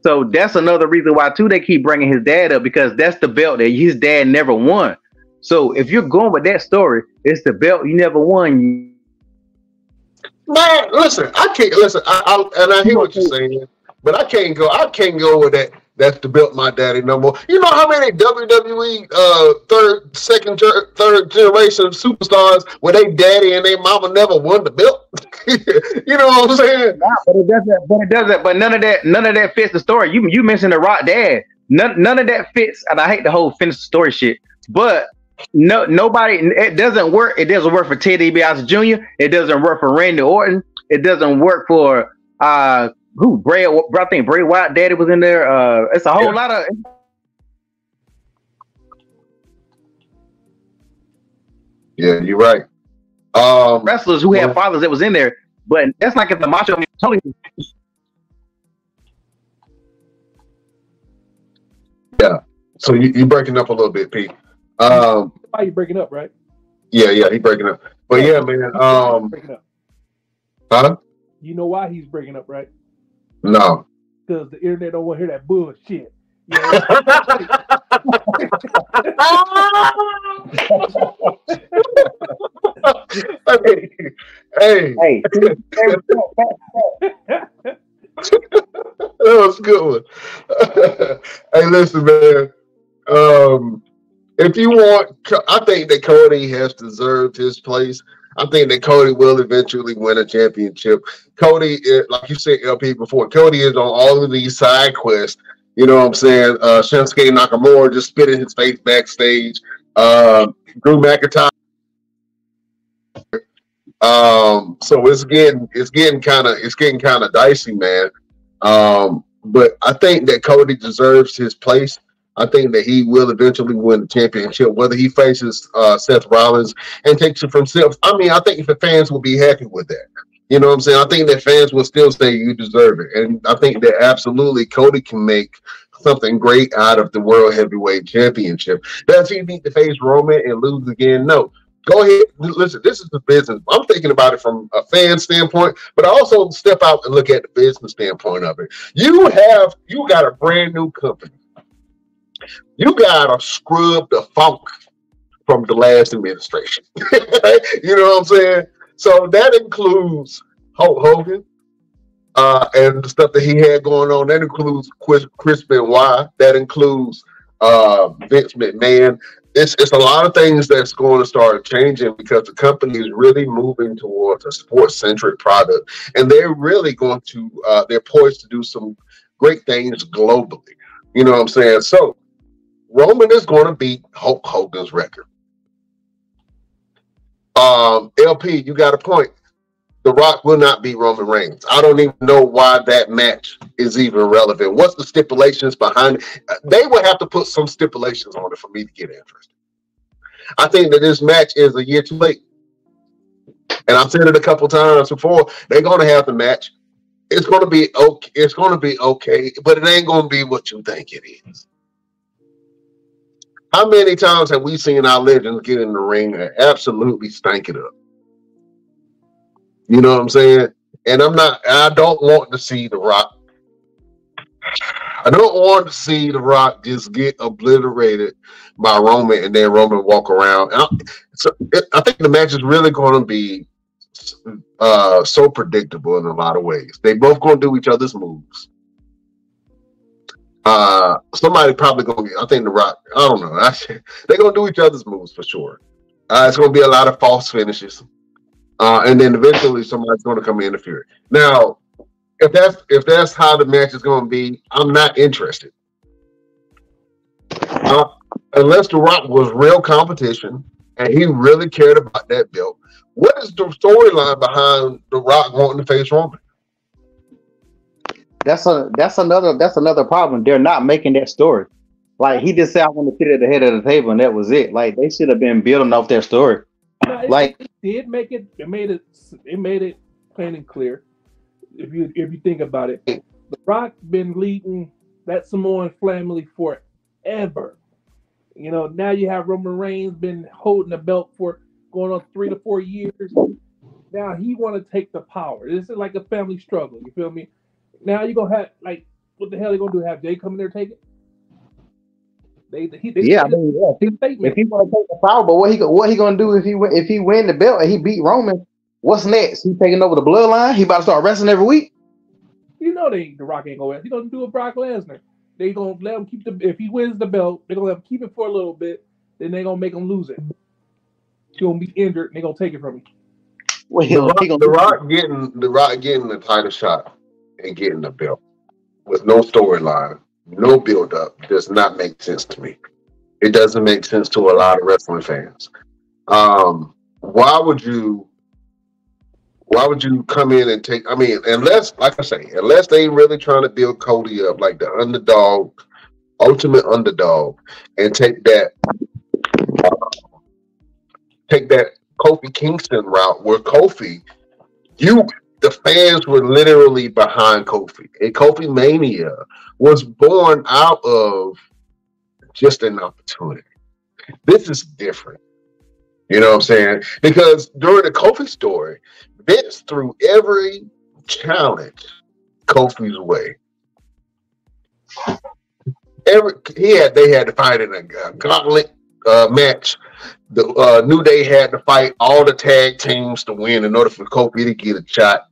So that's another reason why, too, they keep bringing his dad up, because that's the belt that his dad never won. So if you're going with that story, it's the belt you never won. Man, listen, I can't listen. I hear what you're saying, but I can't go with that. That's the belt my daddy no more. You know how many WWE third generation superstars where they daddy and they mama never won the belt? You know what I'm saying? Nah, but it doesn't. But none of that fits the story. You mentioned The Rock dad. None of that fits, and I hate the whole finish the story shit. But nobody. It doesn't work. It doesn't work for Ted DiBiase Jr. It doesn't work for Randy Orton. It doesn't work for I think Bray Wyatt daddy was in there. It's a whole lot of. Yeah, you're right. Wrestlers who had fathers that was in there, but that's like if the Macho Man Tony. Yeah. So you breaking up a little bit, Pete. Why are you breaking up, right? Yeah, he breaking up. But yeah, man. Breaking up. Huh? You know why he's breaking up, right? No. Because the internet don't want to hear that bullshit. You Hey. That was a good one. Hey, listen, man. If you want, I think that Cody has deserved his place. I think that Cody will eventually win a championship. Cody, like you said, LP before, Cody is on all of these side quests. You know what I'm saying? Shinsuke Nakamura just spit in his face backstage. Drew McIntyre. So it's getting kind of dicey, man. But I think that Cody deserves his place. I think that he will eventually win the championship, whether he faces Seth Rollins and takes it from Seth. I mean, I think the fans will be happy with that. You know what I'm saying? I think that fans will still say you deserve it. And I think that absolutely Cody can make something great out of the World Heavyweight Championship. Does he need to face Roman and lose again? No. Go ahead. Listen, this is the business. I'm thinking about it from a fan standpoint, but I also step out and look at the business standpoint of it. You got a brand new company. You got to scrub the funk from the last administration. You know what I'm saying? So that includes Hulk Hogan and the stuff that he had going on. That includes Chris Benoit. That includes Vince McMahon. It's a lot of things that's going to start changing because the company is really moving towards a sports-centric product, and they're really going to they're poised to do some great things globally. You know what I'm saying? So Roman is going to beat Hulk Hogan's record. LP, you got a point. The Rock will not beat Roman Reigns. I don't even know why that match is even relevant. What's the stipulations behind it? They would have to put some stipulations on it for me to get interested. I think that this match is a year too late. And I've said it a couple times before. They're going to have the match. It's going to be okay. It's going to be okay, but it ain't going to be what you think it is. How many times have we seen our legends get in the ring and absolutely stank it up? You know what I'm saying? And I don't want to see The Rock. I don't want to see The Rock just get obliterated by Roman and then Roman walk around. I think the match is really going to be so predictable in a lot of ways. They both going to do each other's moves. Somebody probably going to get, I think The Rock, I don't know. They're going to do each other's moves for sure. It's going to be a lot of false finishes. And then eventually somebody's going to come in and interfere. Now, if that's how the match is going to be, I'm not interested. Unless The Rock was real competition and he really cared about that belt, what is the storyline behind The Rock wanting to face Roman? That's another problem. They're not making that story. Like, he just said, I want to sit at the head of the table, and that was it. Like, they should have been building off their story. No, it did make it. It made it plain and clear. If you think about it, The Rock been leading that Samoan family forever. You know, now you have Roman Reigns been holding the belt for going on 3 to 4 years. Now he want to take the power. This is like a family struggle. You feel me? Now you're gonna have, like, what the hell are you gonna do? Have Jay come in there take it? If he want to take the power, but what he gonna do if he win the belt and he beat Roman? What's next? He taking over the bloodline? He about to start wrestling every week? You know The Rock ain't gonna. He gonna do a Brock Lesnar. They gonna let him keep if he wins the belt, they're gonna let him keep it for a little bit. Then they gonna make him lose it. He's gonna be injured and they gonna take it from him. Well, the Rock getting the title shot and getting the belt with no storyline, no build up, does not make sense to me. It doesn't make sense to a lot of wrestling fans. Why would you come in and take? I mean, unless they really trying to build Cody up like the underdog, ultimate underdog, and take that Kofi Kingston route where Kofi, the fans were literally behind Kofi. And Kofi Mania was born out of just an opportunity. This is different. You know what I'm saying? Because during the Kofi story, Vince threw every challenge Kofi's way. They had to fight in a gauntlet match. The New Day had to fight all the tag teams to win in order for Kofi to get a shot.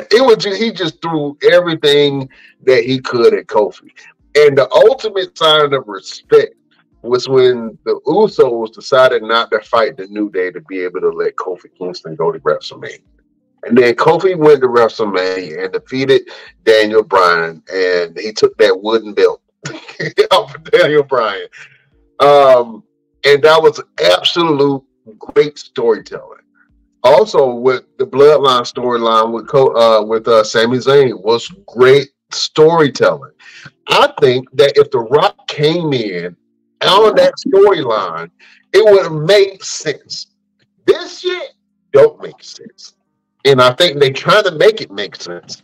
He just threw everything that he could at Kofi. And the ultimate sign of respect was when the Usos decided not to fight the New Day to be able to let Kofi Kingston go to WrestleMania. And then Kofi went to WrestleMania and defeated Daniel Bryan, and he took that wooden belt off of Daniel Bryan. And that was absolute great storytelling. Also, with the Bloodline storyline with Sami Zayn was great storytelling. I think that if The Rock came in on that storyline, it would have made sense. This shit don't make sense. And I think they try to make it make sense,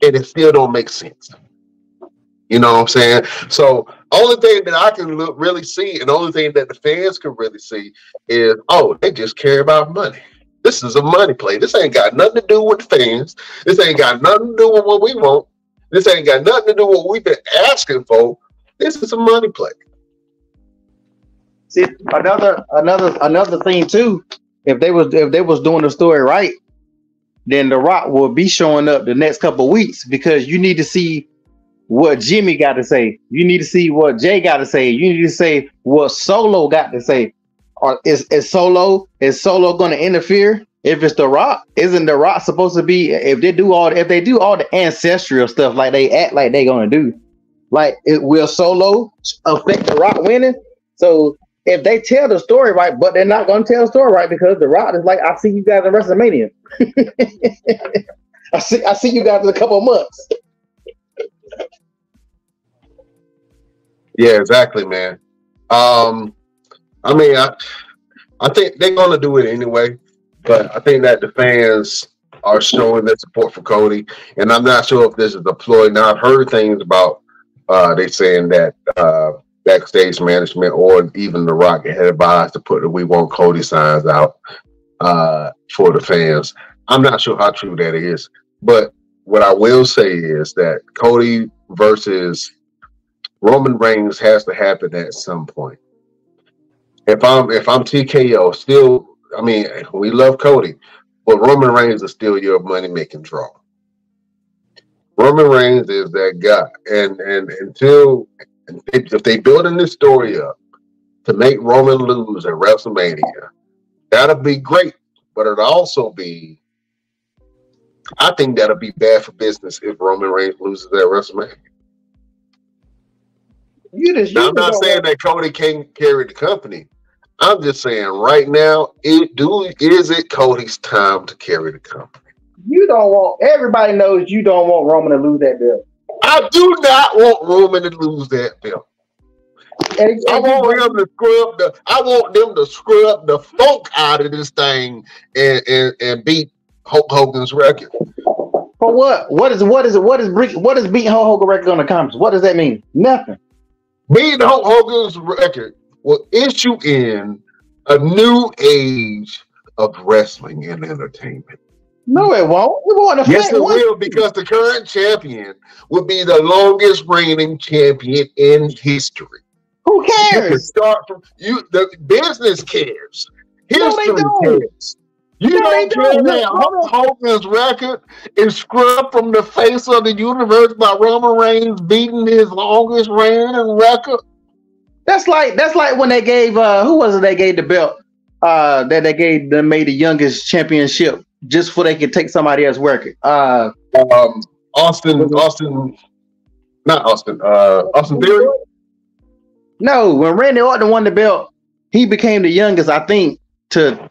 and it still don't make sense. You know what I'm saying? So only thing that I can really see, and the only thing that the fans can really see is, oh, they just care about money. This is a money play. This ain't got nothing to do with the fans. This ain't got nothing to do with what we want. This ain't got nothing to do with what we've been asking for. This is a money play. See, another thing too. If they was doing the story right, then The Rock will be showing up the next couple of weeks, because you need to see what Jimmy got to say. You need to see what Jay got to say. You need to say what Solo got to say. Or is Solo going to interfere? If it's The Rock, isn't The Rock supposed to be? If they do all the ancestral stuff like they act like they gonna do, like will Solo affect The Rock winning? So if they tell the story right, but they're not gonna tell the story right because The Rock is like, I see you guys in WrestleMania. I see you guys in a couple of months. Yeah, exactly, man. I mean, I think they're gonna do it anyway, but I think that the fans are showing their support for Cody, and I'm not sure if this is a ploy. Now, I've heard things about they saying that backstage management or even The Rock had advised to put the "We Want Cody" signs out for the fans. I'm not sure how true that is, but what I will say is that Cody versus Roman Reigns has to happen at some point. If I'm TKO, still, I mean, we love Cody, but Roman Reigns is still your money making draw. Roman Reigns is that guy, and until if they building this story up to make Roman lose at WrestleMania, that'll be great. But it'll also be, I think that'll be bad for business if Roman Reigns loses at WrestleMania. Now, I'm not saying that Cody can't carry the company. I'm just saying right now, is it Cody's time to carry the company? Everybody knows you don't want Roman to lose that belt. I do not want Roman to lose that belt. I want them to scrub the funk out of this thing and beat Hulk Hogan's record. For what? What is beating Hulk Hogan's record going to accomplish? What does that mean? Nothing. Beating Hulk Hogan's record will issue in a new age of wrestling and entertainment. No, it won't. Yes, it will, because the current champion will be the longest reigning champion in history. Who cares? You can start from the business cares. History cares. You don't care that Hulk Hogan's record is scrubbed from the face of the universe by Roman Reigns beating his longest reigning record? That's like when they gave who was it they gave the belt that they made the youngest championship just so they could take somebody else's record. Austin Theory. No, when Randy Orton won the belt, he became the youngest. I think to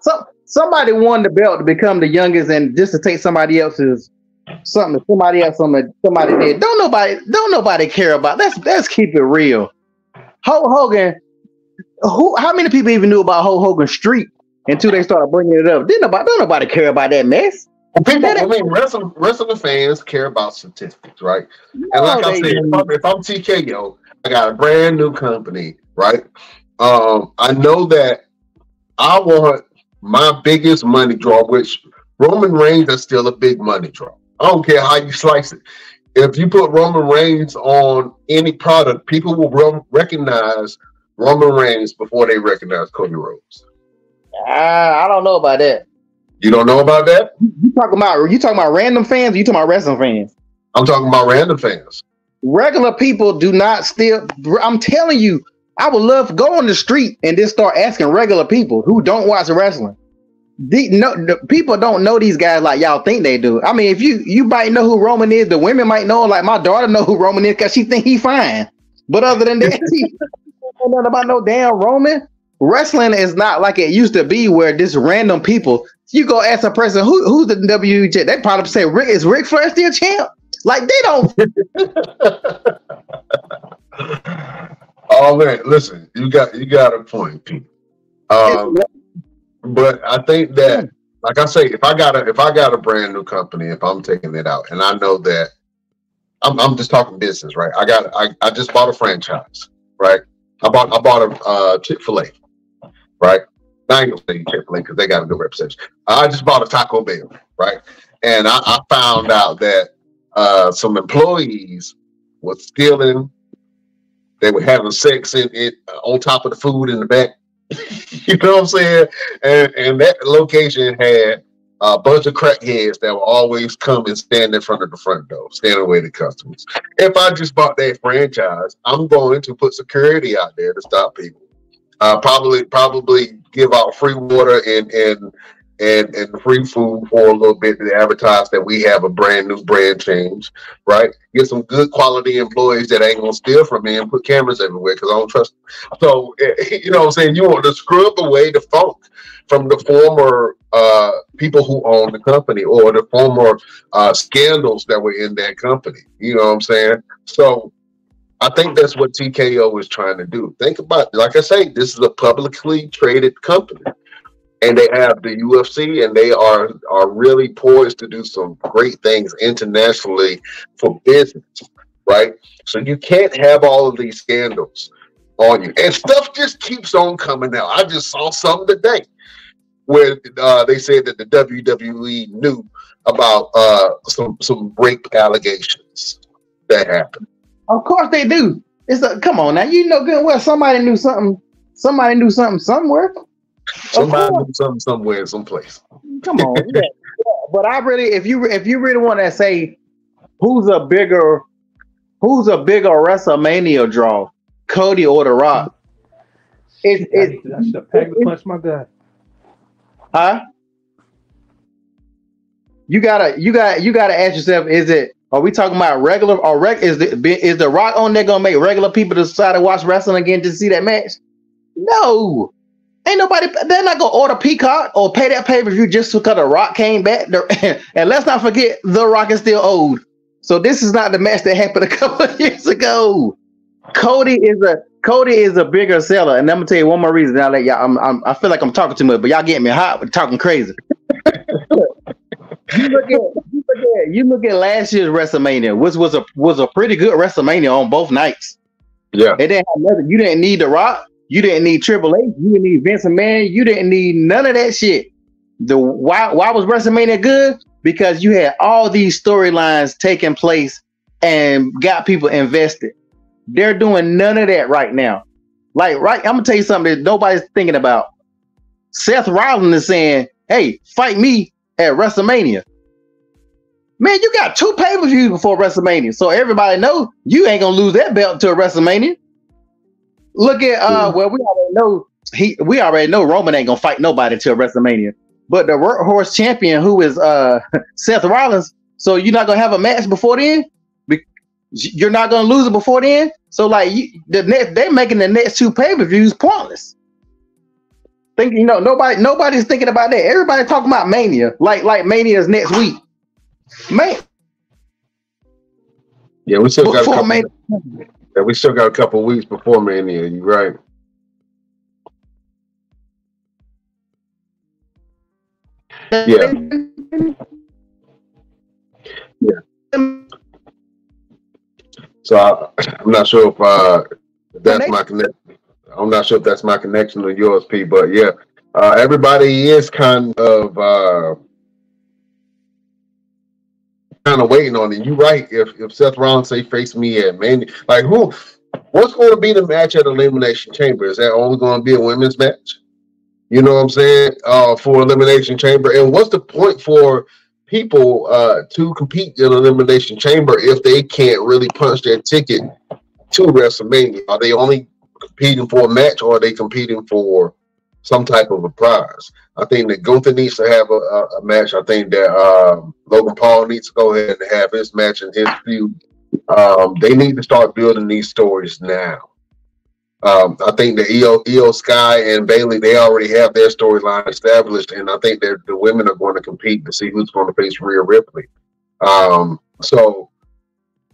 stop somebody won the belt to become the youngest, and just to take somebody else's something somebody did. Don't nobody care about. Let's keep it real. Hulk Hogan. How many people even knew about Hulk Hogan's streak until they started bringing it up? Don't nobody care about that mess. Wrestling fans care about statistics, right? No, and like I said, if I'm TKO, I got a brand new company, right? I know that I want my biggest money draw, which Roman Reigns is still a big money draw. I don't care how you slice it. If you put Roman Reigns on any product, people will recognize Roman Reigns before they recognize Cody Rhodes. I don't know about that. You don't know about that? You talking about random fans? Or you talking about wrestling fans? I'm talking about random fans. Regular people do not still. I'm telling you, I would love to go on the street and just start asking regular people who don't watch wrestling. The people don't know these guys like y'all think they do. I mean, if you might know who Roman is, the women might know. Like my daughter know who Roman is because she think he fine. But other than that, she don't know nothing about no damn Roman. Wrestling is not like it used to be, where just random people. You go ask a person who's the WWE. They probably say is Ric Flair still champ? Like they don't. Oh man, listen, you got a point, Pete. But I think that, like I say, if I got a brand new company, if I'm taking it out, and I know that I'm just talking business, right? I just bought a franchise, right? I bought a Chick-fil-A, right? I ain't gonna say Chick-fil-A because they got a good reputation. I just bought a Taco Bell, right? And I found out that some employees were stealing. They were having sex in on top of the food in the back. You know what I'm saying? And that location had a bunch of crackheads that would always come and stand in front of the front door, stand away the customers. If I just bought that franchise, I'm going to put security out there to stop people. Probably give out free water and free food for a little bit to advertise that we have a brand new brand change, right? Get some good quality employees that ain't gonna steal from me and put cameras everywhere because I don't trust them. So, you know what I'm saying? You want to scrub away the funk from the former people who own the company or the former scandals that were in that company. You know what I'm saying? So I think that's what TKO is trying to do. Think about it. Like I say, this is a publicly traded company. And they have the UFC, and they are really poised to do some great things internationally for business, right? So you can't have all of these scandals on you. And stuff just keeps on coming out. I just saw something today where they said that the WWE knew about some rape allegations that happened. Of course they do. Come on now, you know good well somebody knew something. Somebody knew something somewhere. Somebody knew something somewhere, someplace. Come on, yeah. But I really, if you really want to say who's a bigger WrestleMania draw, Cody or The Rock? I should have packed the punch my guy. Huh? You gotta ask yourself: are we talking about regular or is The Rock on there gonna make regular people decide to watch wrestling again to see that match? No. Ain't nobody, they're not gonna order Peacock or pay that pay-per-view just because The Rock came back. And let's not forget, The Rock is still old. So this is not the match that happened a couple of years ago. Cody is a bigger seller, and I'm gonna tell you one more reason. I'll let y'all. I feel like I'm talking too much, but y'all getting me hot with talking crazy. You look at last year's WrestleMania, which was a pretty good WrestleMania on both nights. Yeah, it didn't have nothing. You didn't need The Rock. You didn't need Triple H. You didn't need Vince McMahon. You didn't need none of that shit. Why was WrestleMania good? Because you had all these storylines taking place and got people invested. They're doing none of that right now. I'm gonna tell you something that nobody's thinking about. Seth Rollins is saying, "Hey, fight me at WrestleMania." Man, you got 2 pay-per-views before WrestleMania, so everybody knows you ain't gonna lose that belt to a WrestleMania. Look at we already know Roman ain't gonna fight nobody till WrestleMania. But the workhorse champion, who is Seth Rollins, so you're not gonna have a match before then? You're not gonna lose it before then? So they're making the next 2 pay-per-views pointless. Nobody's thinking about that. Everybody's talking about Mania, like Mania's next week. Man. Yeah, we still got a couple of weeks before Mania. You're right. Yeah. So I'm not sure if that's my connection. I'm not sure if that's my connection to yours, P. But yeah, everybody is kind of waiting on it. You're right. If Seth Rollins say face me at Mania, what's going to be the match at Elimination Chamber? Is that only going to be a women's match? You know what I'm saying? For Elimination Chamber, and what's the point for people to compete in Elimination Chamber if they can't really punch their ticket to WrestleMania? Are they only competing for a match, or are they competing for some type of a prize? I think that Gunther needs to have a match. I think that Logan Paul needs to go ahead and have his match and his feud. They need to start building these stories now. I think that Io Sky and Bayley, they already have their storyline established, and I think that the women are going to compete to see who's going to face Rhea Ripley. So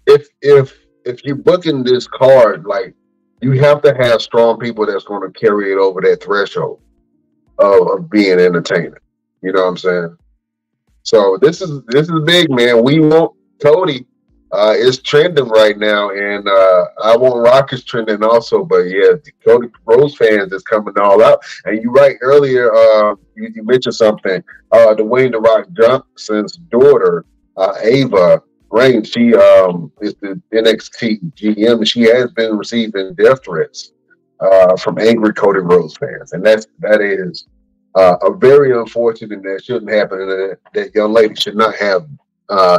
if you're booking this card, like, you have to have strong people that's going to carry it over that threshold of being entertaining. You know what I'm saying? So this is big, man. We want Cody. It's trending right now, and I Want Rock is trending also. But yeah, the Cody Rhodes fans is coming all out. And you're right. Earlier, you mentioned something. Dwayne The Rock Johnson's daughter, Ava Rain, she is the NXT GM, and she has been receiving death threats from angry Cody Rhodes fans, and that is a very unfortunate, and that shouldn't happen. And that young lady should not have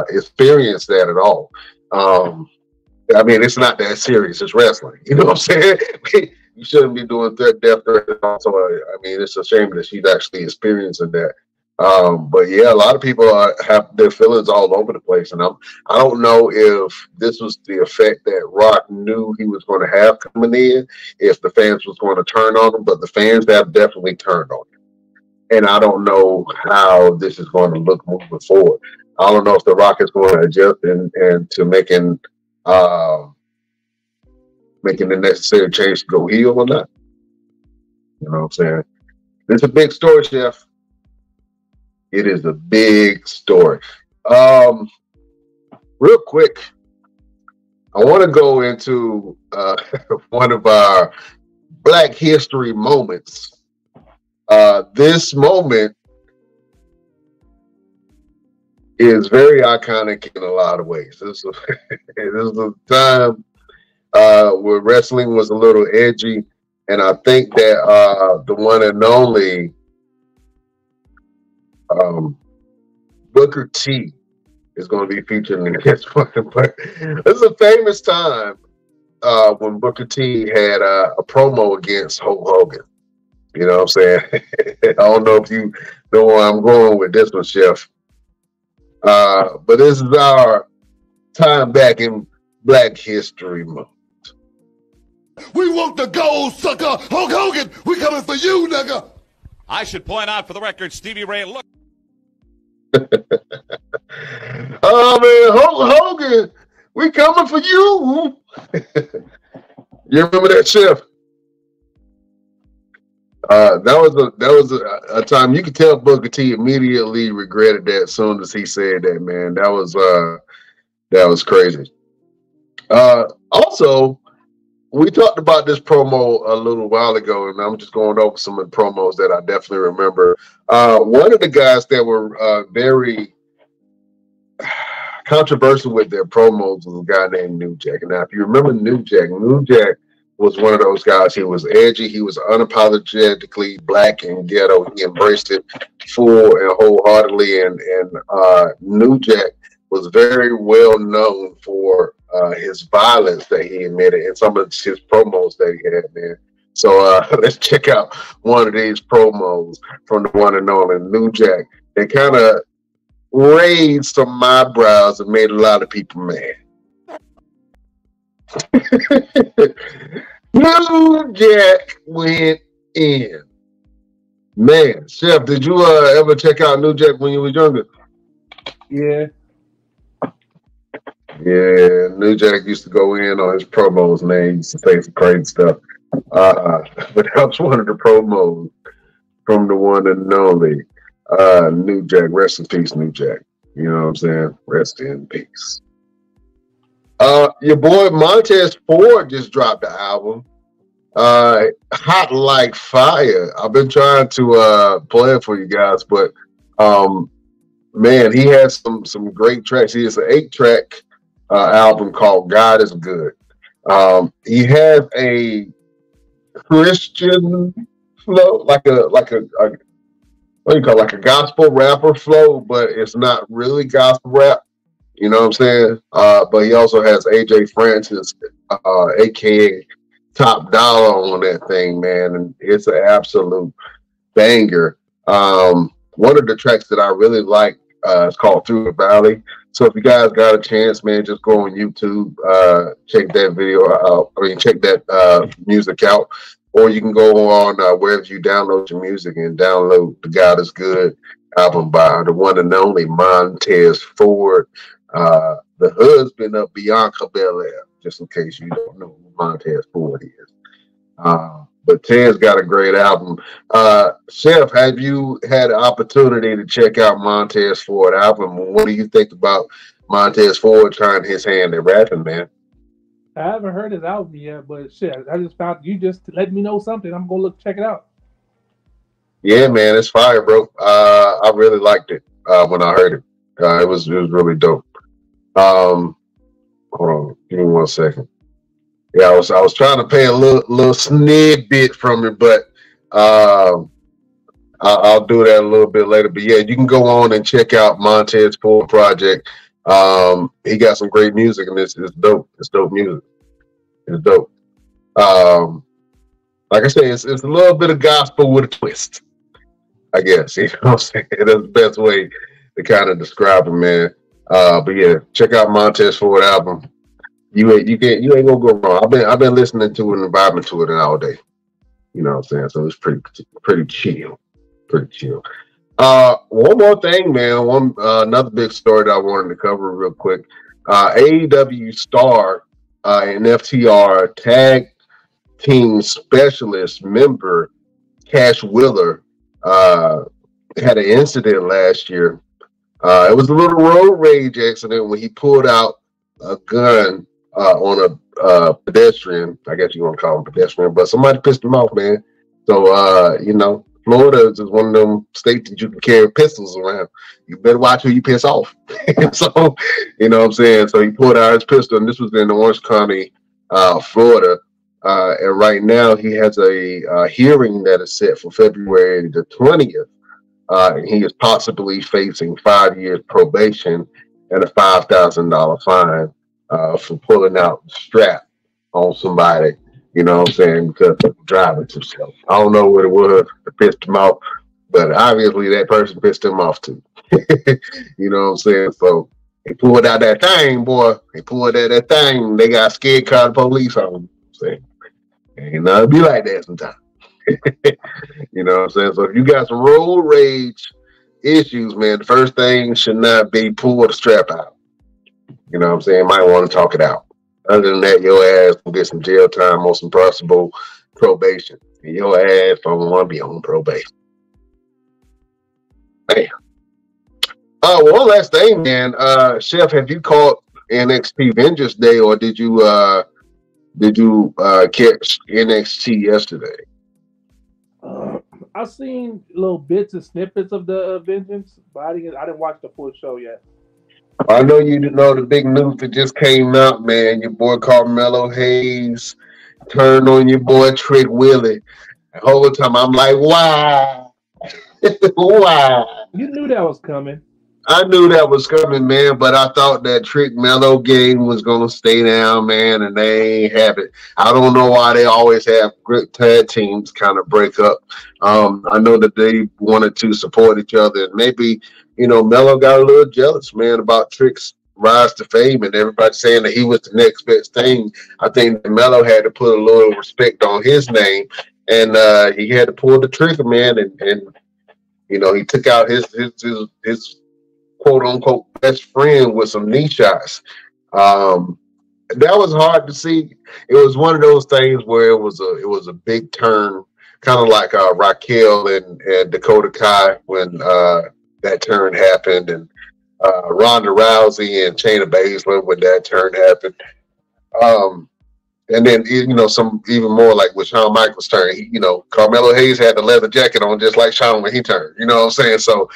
experienced that at all. I mean, it's not that serious. It's wrestling. You know what I'm saying? You shouldn't be doing death threats. Also, I mean, it's a shame that she's actually experiencing that. But yeah, a lot of people have their feelings all over the place, and I don't know if this was the effect that Rock knew he was going to have coming in, if the fans was going to turn on him, but the fans have definitely turned on him, and I don't know how this is going to look moving forward. I don't know if The Rock is going to adjust and to making the necessary change to go heel or not. You know what I'm saying? It's a big story, Chef. It is a big story. Real quick, I want to go into one of our Black History moments. This moment is very iconic in a lot of ways. This is a time where wrestling was a little edgy, and I think that the one and only Booker T is going to be featured in this one. But this is a famous time when Booker T had a promo against Hulk Hogan. You know what I'm saying? I don't know if you know where I'm going with this one, Chef. But this is our time back in Black History Month. We want the gold, sucker! Hulk Hogan, we coming for you, nigga! I should point out for the record, Stevie Ray, look. Oh man, Hulk Hogan, we coming for you. You remember that, Chef? That was a time you could tell Booker T immediately regretted that as soon as he said that, man. That was crazy. Also, we talked about this promo a little while ago, and I'm just going over some of the promos that I definitely remember. One of the guys that were very controversial with their promos was a guy named New Jack. Now, if you remember New Jack was one of those guys. He was edgy. He was unapologetically black and ghetto. He embraced it full and wholeheartedly. And New Jack was very well known for his violence that he admitted in some of his promos that he had, man. So let's check out one of these promos from the one and only New Jack. It kind of raised some eyebrows and made a lot of people mad. New Jack went in. Man, Chef, did you ever check out New Jack when you were younger? Yeah. Yeah, New Jack used to go in on his promos, man. He used to say some crazy stuff. But that was one of the promos from the one and only New Jack. Rest in peace, New Jack. You know what I'm saying? Rest in peace. Your boy Montez Ford just dropped the album. Hot Like Fire. I've been trying to play it for you guys, but man, he has some great tracks. He has an 8-track album called God Is Good. He has a Christian flow, like a what do you call it? Like a gospel rapper flow, but it's not really gospel rap. You know what I'm saying? But he also has AJ Francis, aka top dollar on that thing, man, and it's an absolute banger. One of the tracks that I really like is called Through the Valley. So if you guys got a chance, man, just go on YouTube, check that video out. I mean, check that music out, or you can go on wherever you download your music and download the God Is Good album by the one and only Montez Ford, the husband of Bianca Belair, just in case you don't know who Montez Ford is. But Ted's got a great album. Chef, have you had the opportunity to check out Montez Ford album? What do you think about Montez Ford trying his hand at rapping, man? I haven't heard his album yet, but shit, I just found you just let me know something. I'm gonna check it out. Yeah, man, it's fire, bro. I really liked it when I heard it. It was really dope. Hold on, give me 1 second. Yeah, I was trying to pay a little snippet from it, but I'll do that a little bit later. But yeah, you can go on and check out Montez Ford project. He got some great music, and it's dope. It's dope music. It's dope. Like I say, it's a little bit of gospel with a twist, I guess. You know what I'm saying? That's the best way to kind of describe it, man. But yeah, check out Montez Ford album. You ain't gonna go wrong. I've been listening to it and vibing to it all day. You know what I'm saying? So it's pretty chill. Pretty chill. One more thing, man. Another big story that I wanted to cover real quick. AEW star and FTR tag team specialist member Cash Wheeler had an incident last year. It was a little road rage accident when he pulled out a gun on a pedestrian. I guess you want to call him pedestrian, but somebody pissed him off, man. So, Florida is one of them states that you can carry pistols around. You better watch who you piss off. So, you know what I'm saying? So he pulled out his pistol, and this was in Orange County, Florida. And right now he has a hearing that is set for February the 20th. And he is possibly facing 5 years probation and a $5,000 fine for pulling out the strap on somebody, you know what I'm saying, because of driving too slow. I don't know what it was that pissed him off, but obviously that person pissed him off too. You know what I'm saying? So he pulled out that thing, boy. He pulled out that thing. They got scared, called the police on him. Saying, ain't nothing be like that sometimes. You know what I'm saying? So if you got some road rage issues, man, the first thing should not be pull the strap out. You know what I'm saying? Might want to talk it out. Other than that, your ass will get some jail time or some possible probation. And your ass don't want to be on probation. Man. One last thing, man. Chef, have you caught NXT Vengeance Day, or did you catch NXT yesterday? I've seen little bits and snippets of the Vengeance, but I didn't watch the full show yet. I know you know the big news that just came out, man. Your boy Carmelo Hayes turned on your boy Trick Willie. The whole time I'm like, why? Why? You knew that was coming. I knew that was coming, man, but I thought that Trick Mello game was going to stay down, man, and they ain't have it. I don't know why they always have great tag teams kind of break up. I know that they wanted to support each other, and maybe, Mello got a little jealous, man, about Trick's rise to fame and everybody saying that he was the next best thing. I think that Mello had to put a little respect on his name, and he had to pull the trigger, man, and he took out his quote unquote best friend with some knee shots. That was hard to see. It was one of those things where it was a big turn, kind of like Raquel and Dakota Kai when that turn happened, and Ronda Rousey and Shayna Baszler when that turn happened. And then some even more like with Shawn Michaels' turn. Carmelo Hayes had the leather jacket on just like Shawn when he turned. You know what I'm saying? So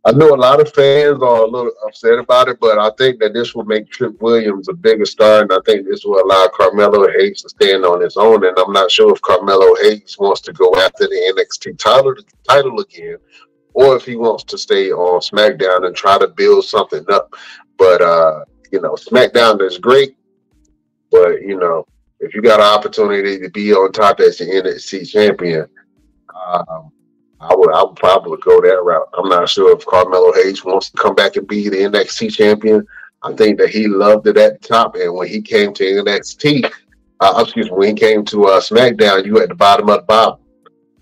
I know a lot of fans are a little upset about it, but I think that this will make Trick Williams a bigger star, and I think this will allow Carmelo Hayes to stand on his own. And I'm not sure if Carmelo Hayes wants to go after the NXT title again, or if he wants to stay on SmackDown and try to build something up. But SmackDown is great, but if you got an opportunity to be on top as the NXT champion, I would probably go that route. I'm not sure if Carmelo Hayes wants to come back and be the NXT champion. I think that he loved it at the top, and when he came to NXT, when he came to SmackDown, you at the bottom of the bottom.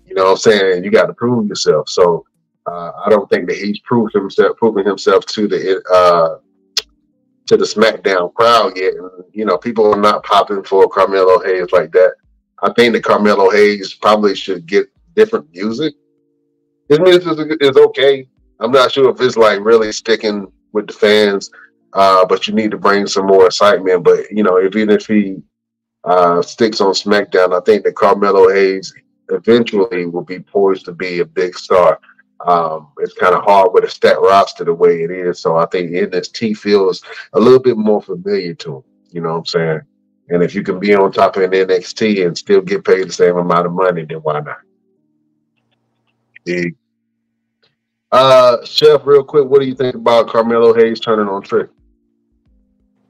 You know what I'm saying? You got to prove yourself. So I don't think that he's proving himself to the SmackDown crowd yet. And, you know, people are not popping for Carmelo Hayes like that. I think that Carmelo Hayes probably should get different music. His music is okay. I'm not sure if it's like really sticking with the fans, but you need to bring some more excitement. But, you know, even if he sticks on SmackDown, I think that Carmelo Hayes eventually will be poised to be a big star. It's kind of hard with a stat roster the way it is. So I think NXT feels a little bit more familiar to him. You know what I'm saying? And if you can be on top of an NXT and still get paid the same amount of money, then why not? Chef, real quick, what do you think about Carmelo Hayes turning on Trick?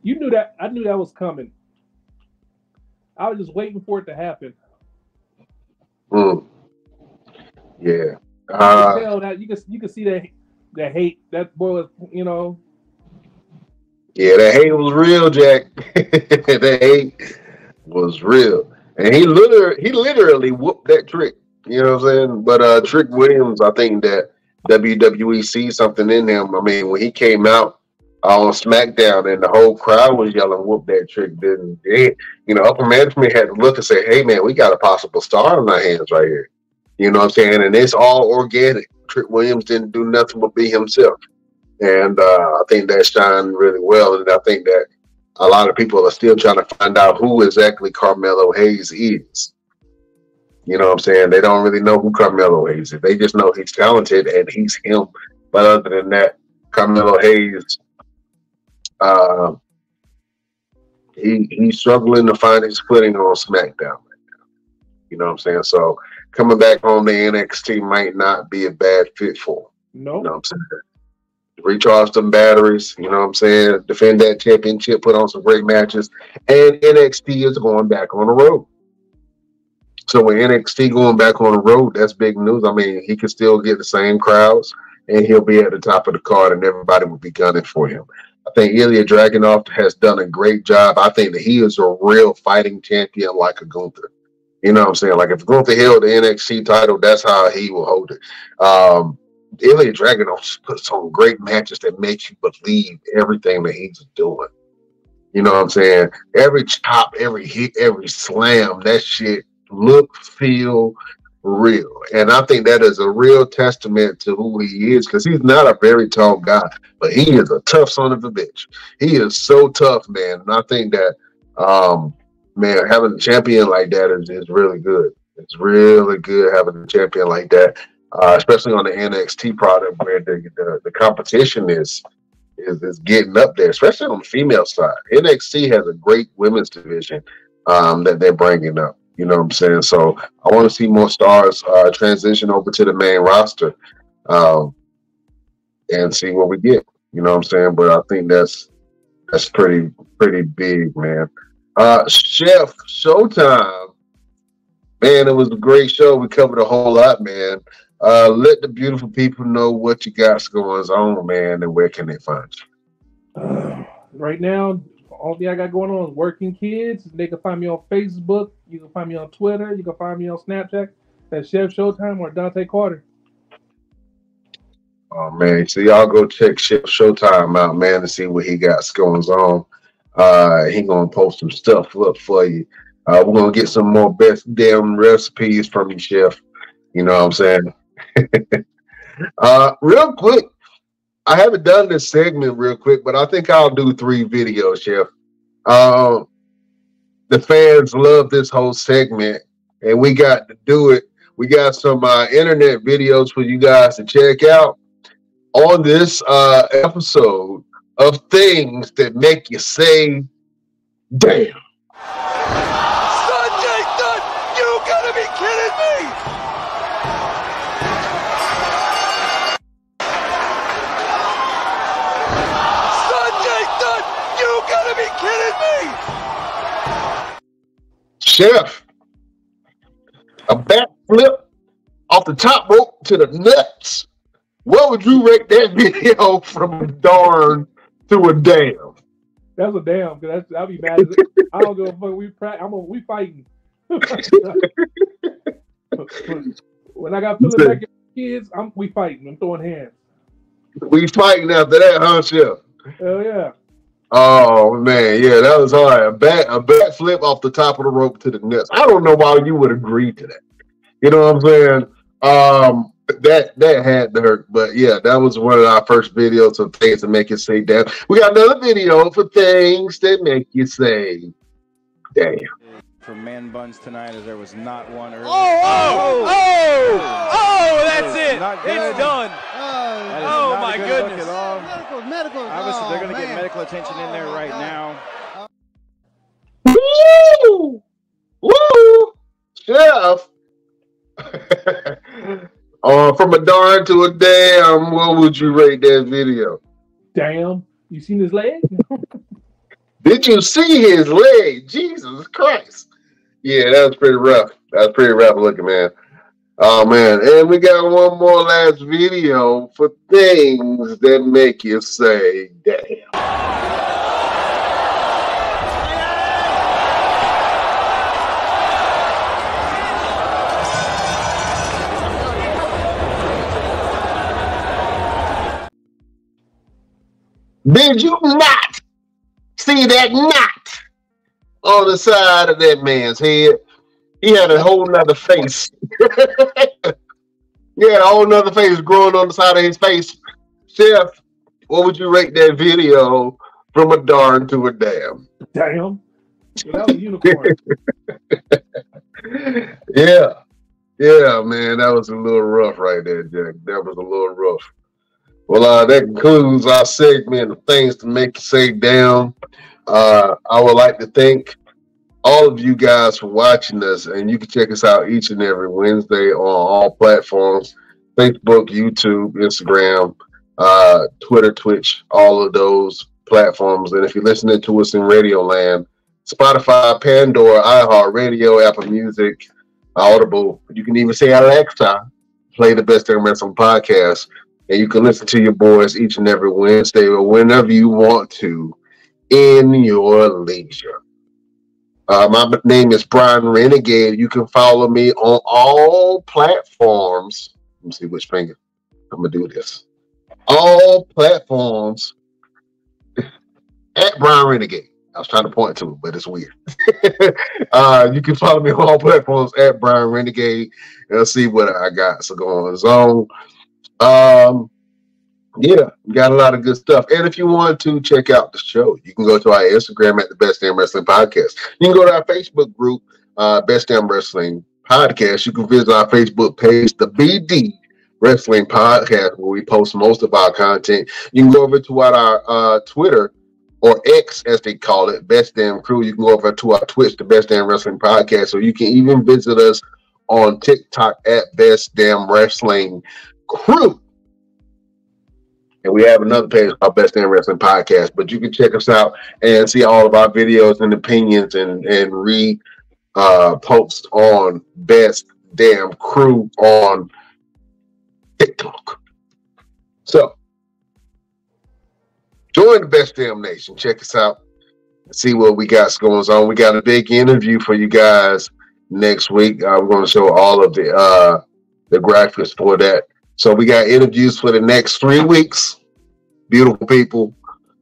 You knew that. I knew that was coming. I was just waiting for it to happen. Yeah. You can tell that you can see that hate. That boy was, you know. Yeah, that hate was real, Jack. That hate was real, and he literally whooped that Trick. You know what I'm saying? But Trick Williams, I think that WWE sees something in him. I mean, when he came out on SmackDown and the whole crowd was yelling, "Whoop that Trick!" Then you know, upper management had to look and say, "Hey, man, we got a possible star in our hands right here." You know what I'm saying? And it's all organic. Trick Williams didn't do nothing but be himself. And I think that shined really well. And I think that a lot of people are still trying to find out who exactly Carmelo Hayes is. You know what I'm saying? They don't really know who Carmelo Hayes is. They just know he's talented and he's him. But other than that, Carmelo Hayes, he's struggling to find his footing on SmackDown right now. You know what I'm saying? So coming back home to NXT might not be a bad fit for him. No. You know what I'm saying? Recharge some batteries, you know what I'm saying? Defend that championship, put on some great matches. And NXT is going back on the road. So with NXT going back on the road, that's big news. I mean, he can still get the same crowds, and he'll be at the top of the card, and everybody will be gunning for him. I think Ilya Dragunov has done a great job. I think that he is a real fighting champion like a Gunther. You know what I'm saying? Like if Gunther held the NXT title, that's how he will hold it. Ilya Dragunov puts on great matches that make you believe everything that he's doing. You know what I'm saying? Every chop, every hit, every slam, that shit look, feel real. And I think that is a real testament to who he is, because he's not a very tall guy, but he is a tough son of a bitch. He is so tough, man. And I think that, man, having a champion like that is really good. It's really good having a champion like that. Especially on the NXT product where the competition is getting up there, especially on the female side. NXT has a great women's division that they're bringing up. You know what I'm saying? So I want to see more stars transition over to the main roster and see what we get. You know what I'm saying? But I think that's pretty big, man. Chef, Showtime. Man, it was a great show. We covered a whole lot, man. Let the beautiful people know what you got going on, man, and where can they find you? Right now, all I got going on is Working Kids. They can find me on Facebook. You can find me on Twitter. You can find me on Snapchat. That's Chef Showtime or Dante Carter. Oh, man. So y'all go check Chef Showtime out, man, and see what he got going on. He going to post some stuff up for you. We're going to get some more best damn recipes from you, Chef. You know what I'm saying? Real quick, I haven't done this segment real quick, but I think I'll do 3 videos, Chef. The fans love this whole segment, and we got to do it. We got some internet videos for you guys to check out on this episode of things that make you say, damn. Sanjay Dutt, you gotta be kidding me! Sanjay Dutt, you gotta be kidding me! Chef, a backflip off the top rope to the nuts. What would you rate that video from a darn to a damn? That's a damn, because I'll be mad. I don't give a fuck. We fighting. When I got feeling back at kids, we fighting. I'm throwing hands. We fighting after that, huh, Chef? Hell yeah. Oh man, yeah, that was hard. A backflip off the top of the rope to the nuts. I don't know why you would agree to that. You know what I'm saying? That had to hurt, but yeah, that was one of our first videos of things to make you say damn. We got another video for things that make you say damn. For man buns tonight, as there was not one earlier. That's it. It's done. Oh my goodness. Medical. Obviously, they're going to get medical attention in there right now. Woo! Woo! Chef. From a darn to a damn, what would you rate that video? Damn. You seen his leg? Did you see his leg? Jesus Christ. Yeah, that was pretty rough. That was pretty rough looking, man. Oh, man. And we got one more last video for things that make you say, damn. Did you not see that knot on the side of that man's head? He had a whole nother face. He had a whole nother face growing on the side of his face. Chef, what would you rate that video from a darn to a damn? Damn. That was a unicorn. Yeah, man, that was a little rough right there, Jack. That was a little rough. Well, that concludes our segment of things to make you say damn. I would like to thank all of you guys for watching us, and you can check us out each and every Wednesday on all platforms: Facebook, YouTube, Instagram, Twitter, Twitch, all of those platforms. And if you're listening to us in Radio Land, Spotify, Pandora, iHeartRadio, Apple Music, Audible, you can even say Alexa, play the Best Damn Wrestling podcast. And you can listen to your boys each and every Wednesday or whenever you want to in your leisure. My name is Brian Renegade. You can follow me on all platforms. Let me see which finger. I'm going to do this. All platforms at Brian Renegade. I was trying to point to it, but it's weird. You can follow me on all platforms at Brian Renegade and see what I got going on. Yeah, we got a lot of good stuff. And if you want to check out the show, you can go to our Instagram at the Best Damn Wrestling Podcast. You can go to our Facebook group, Best Damn Wrestling Podcast. You can visit our Facebook page, the BD Wrestling Podcast, where we post most of our content. You can go over to our Twitter, or X as they call it, Best Damn Crew. You can go over to our Twitch, the Best Damn Wrestling Podcast, or you can even visit us on TikTok at Best Damn Wrestling Crew. And we have another page called Best Damn Wrestling Podcast, but you can check us out and see all of our videos and opinions and read posts on Best Damn Crew on TikTok. So join the Best Damn Nation. Check us out and see what we got going on. We got a big interview for you guys next week. We're going to show all of the graphics for that. So we got interviews for the next 3 weeks. Beautiful people.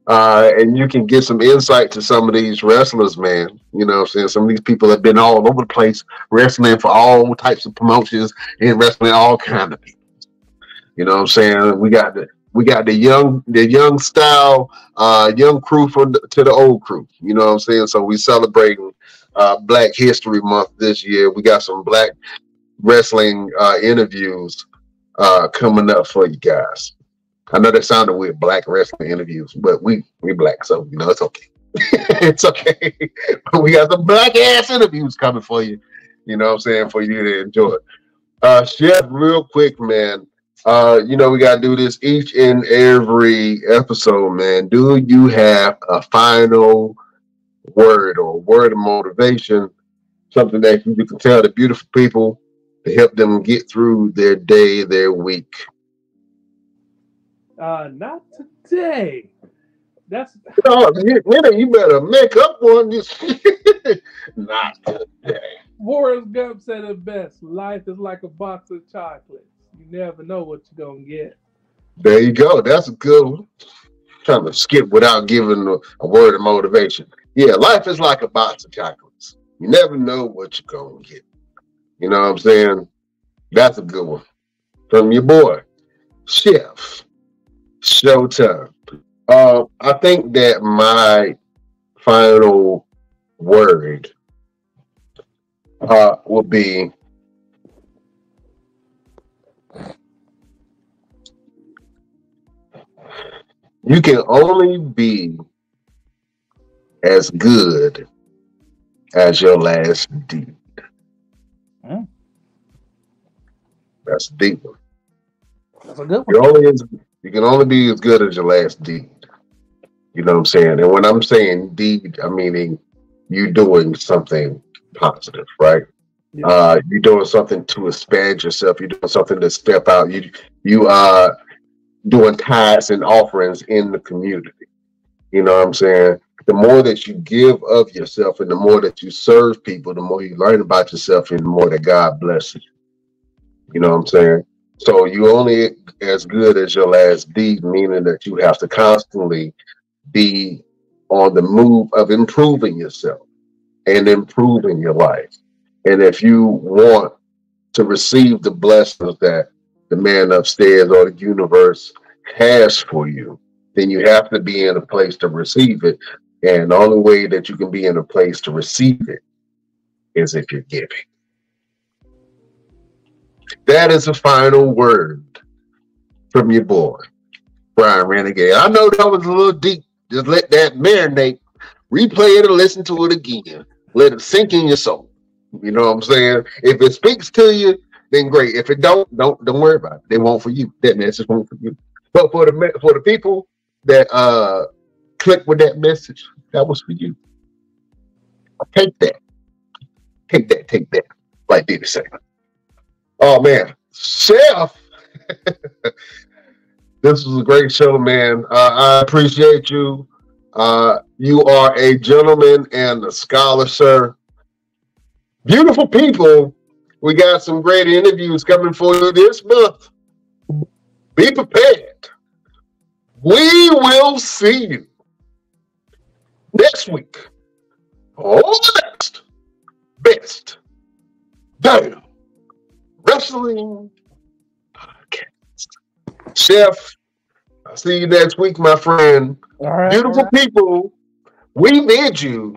And you can get some insight to some of these wrestlers, man. You know what I'm saying? Some of these people have been all over the place wrestling for all types of promotions and wrestling all kind of people. You know what I'm saying? We got the young style, young crew to the old crew. You know what I'm saying? So we celebrating Black History Month this year. We got some black wrestling interviews coming up for you guys. I know that sounded weird, black wrestling interviews, but we black, so you know it's okay. It's okay. We got some black ass interviews coming for you. You know what I'm saying, for you to enjoy. Chef, real quick, man. You know we gotta do this each and every episode, man. Do you have a final word or word of motivation something that you can tell the beautiful people to help them get through their day, their week? Not today. That's You better make up one. Not today. Forrest Gump said it best. Life is like a box of chocolates. You never know what you're gonna get. There you go. That's a good one. Trying to skip without giving a word of motivation. Yeah, life is like a box of chocolates. You never know what you're gonna get. You know what I'm saying? That's a good one. From your boy, Chef Showtime. I think that my final word will be you can only be as good as your last deed. That's a deep one. That's a good one. You can only be as good as your last deed. You know what I'm saying? And when I'm saying deed, I'm meaning you doing something positive, right? Yeah. You're doing something to expand yourself. You're doing something to step out. You are doing tithes and offerings in the community. You know what I'm saying? The more that you give of yourself and the more that you serve people, the more you learn about yourself and the more that God blesses you. You know what I'm saying? So you only as good as your last deed, meaning that you have to constantly be on the move of improving yourself and improving your life. And if you want to receive the blessings that the man upstairs or the universe has for you, then you have to be in a place to receive it. And the only way that you can be in a place to receive it is if you're giving. That is the final word from your boy, Brian Renegade. I know that was a little deep. Just let that marinate. Replay it and listen to it again. Let it sink in your soul. You know what I'm saying? If it speaks to you, then great. If it don't worry about it. They won't for you. That message won't for you. But for the people that click with that message, that was for you. Take that. Take that. Like Diddy said. Oh man, Chef. This was a great show, man. I appreciate you. You are a gentleman and a scholar, sir. Beautiful people. We got some great interviews coming for you this month. Be prepared. We will see you next week on the next Best Damn Wrestling Podcast. Chef, I'll see you next week, my friend. All right, beautiful people, we bid you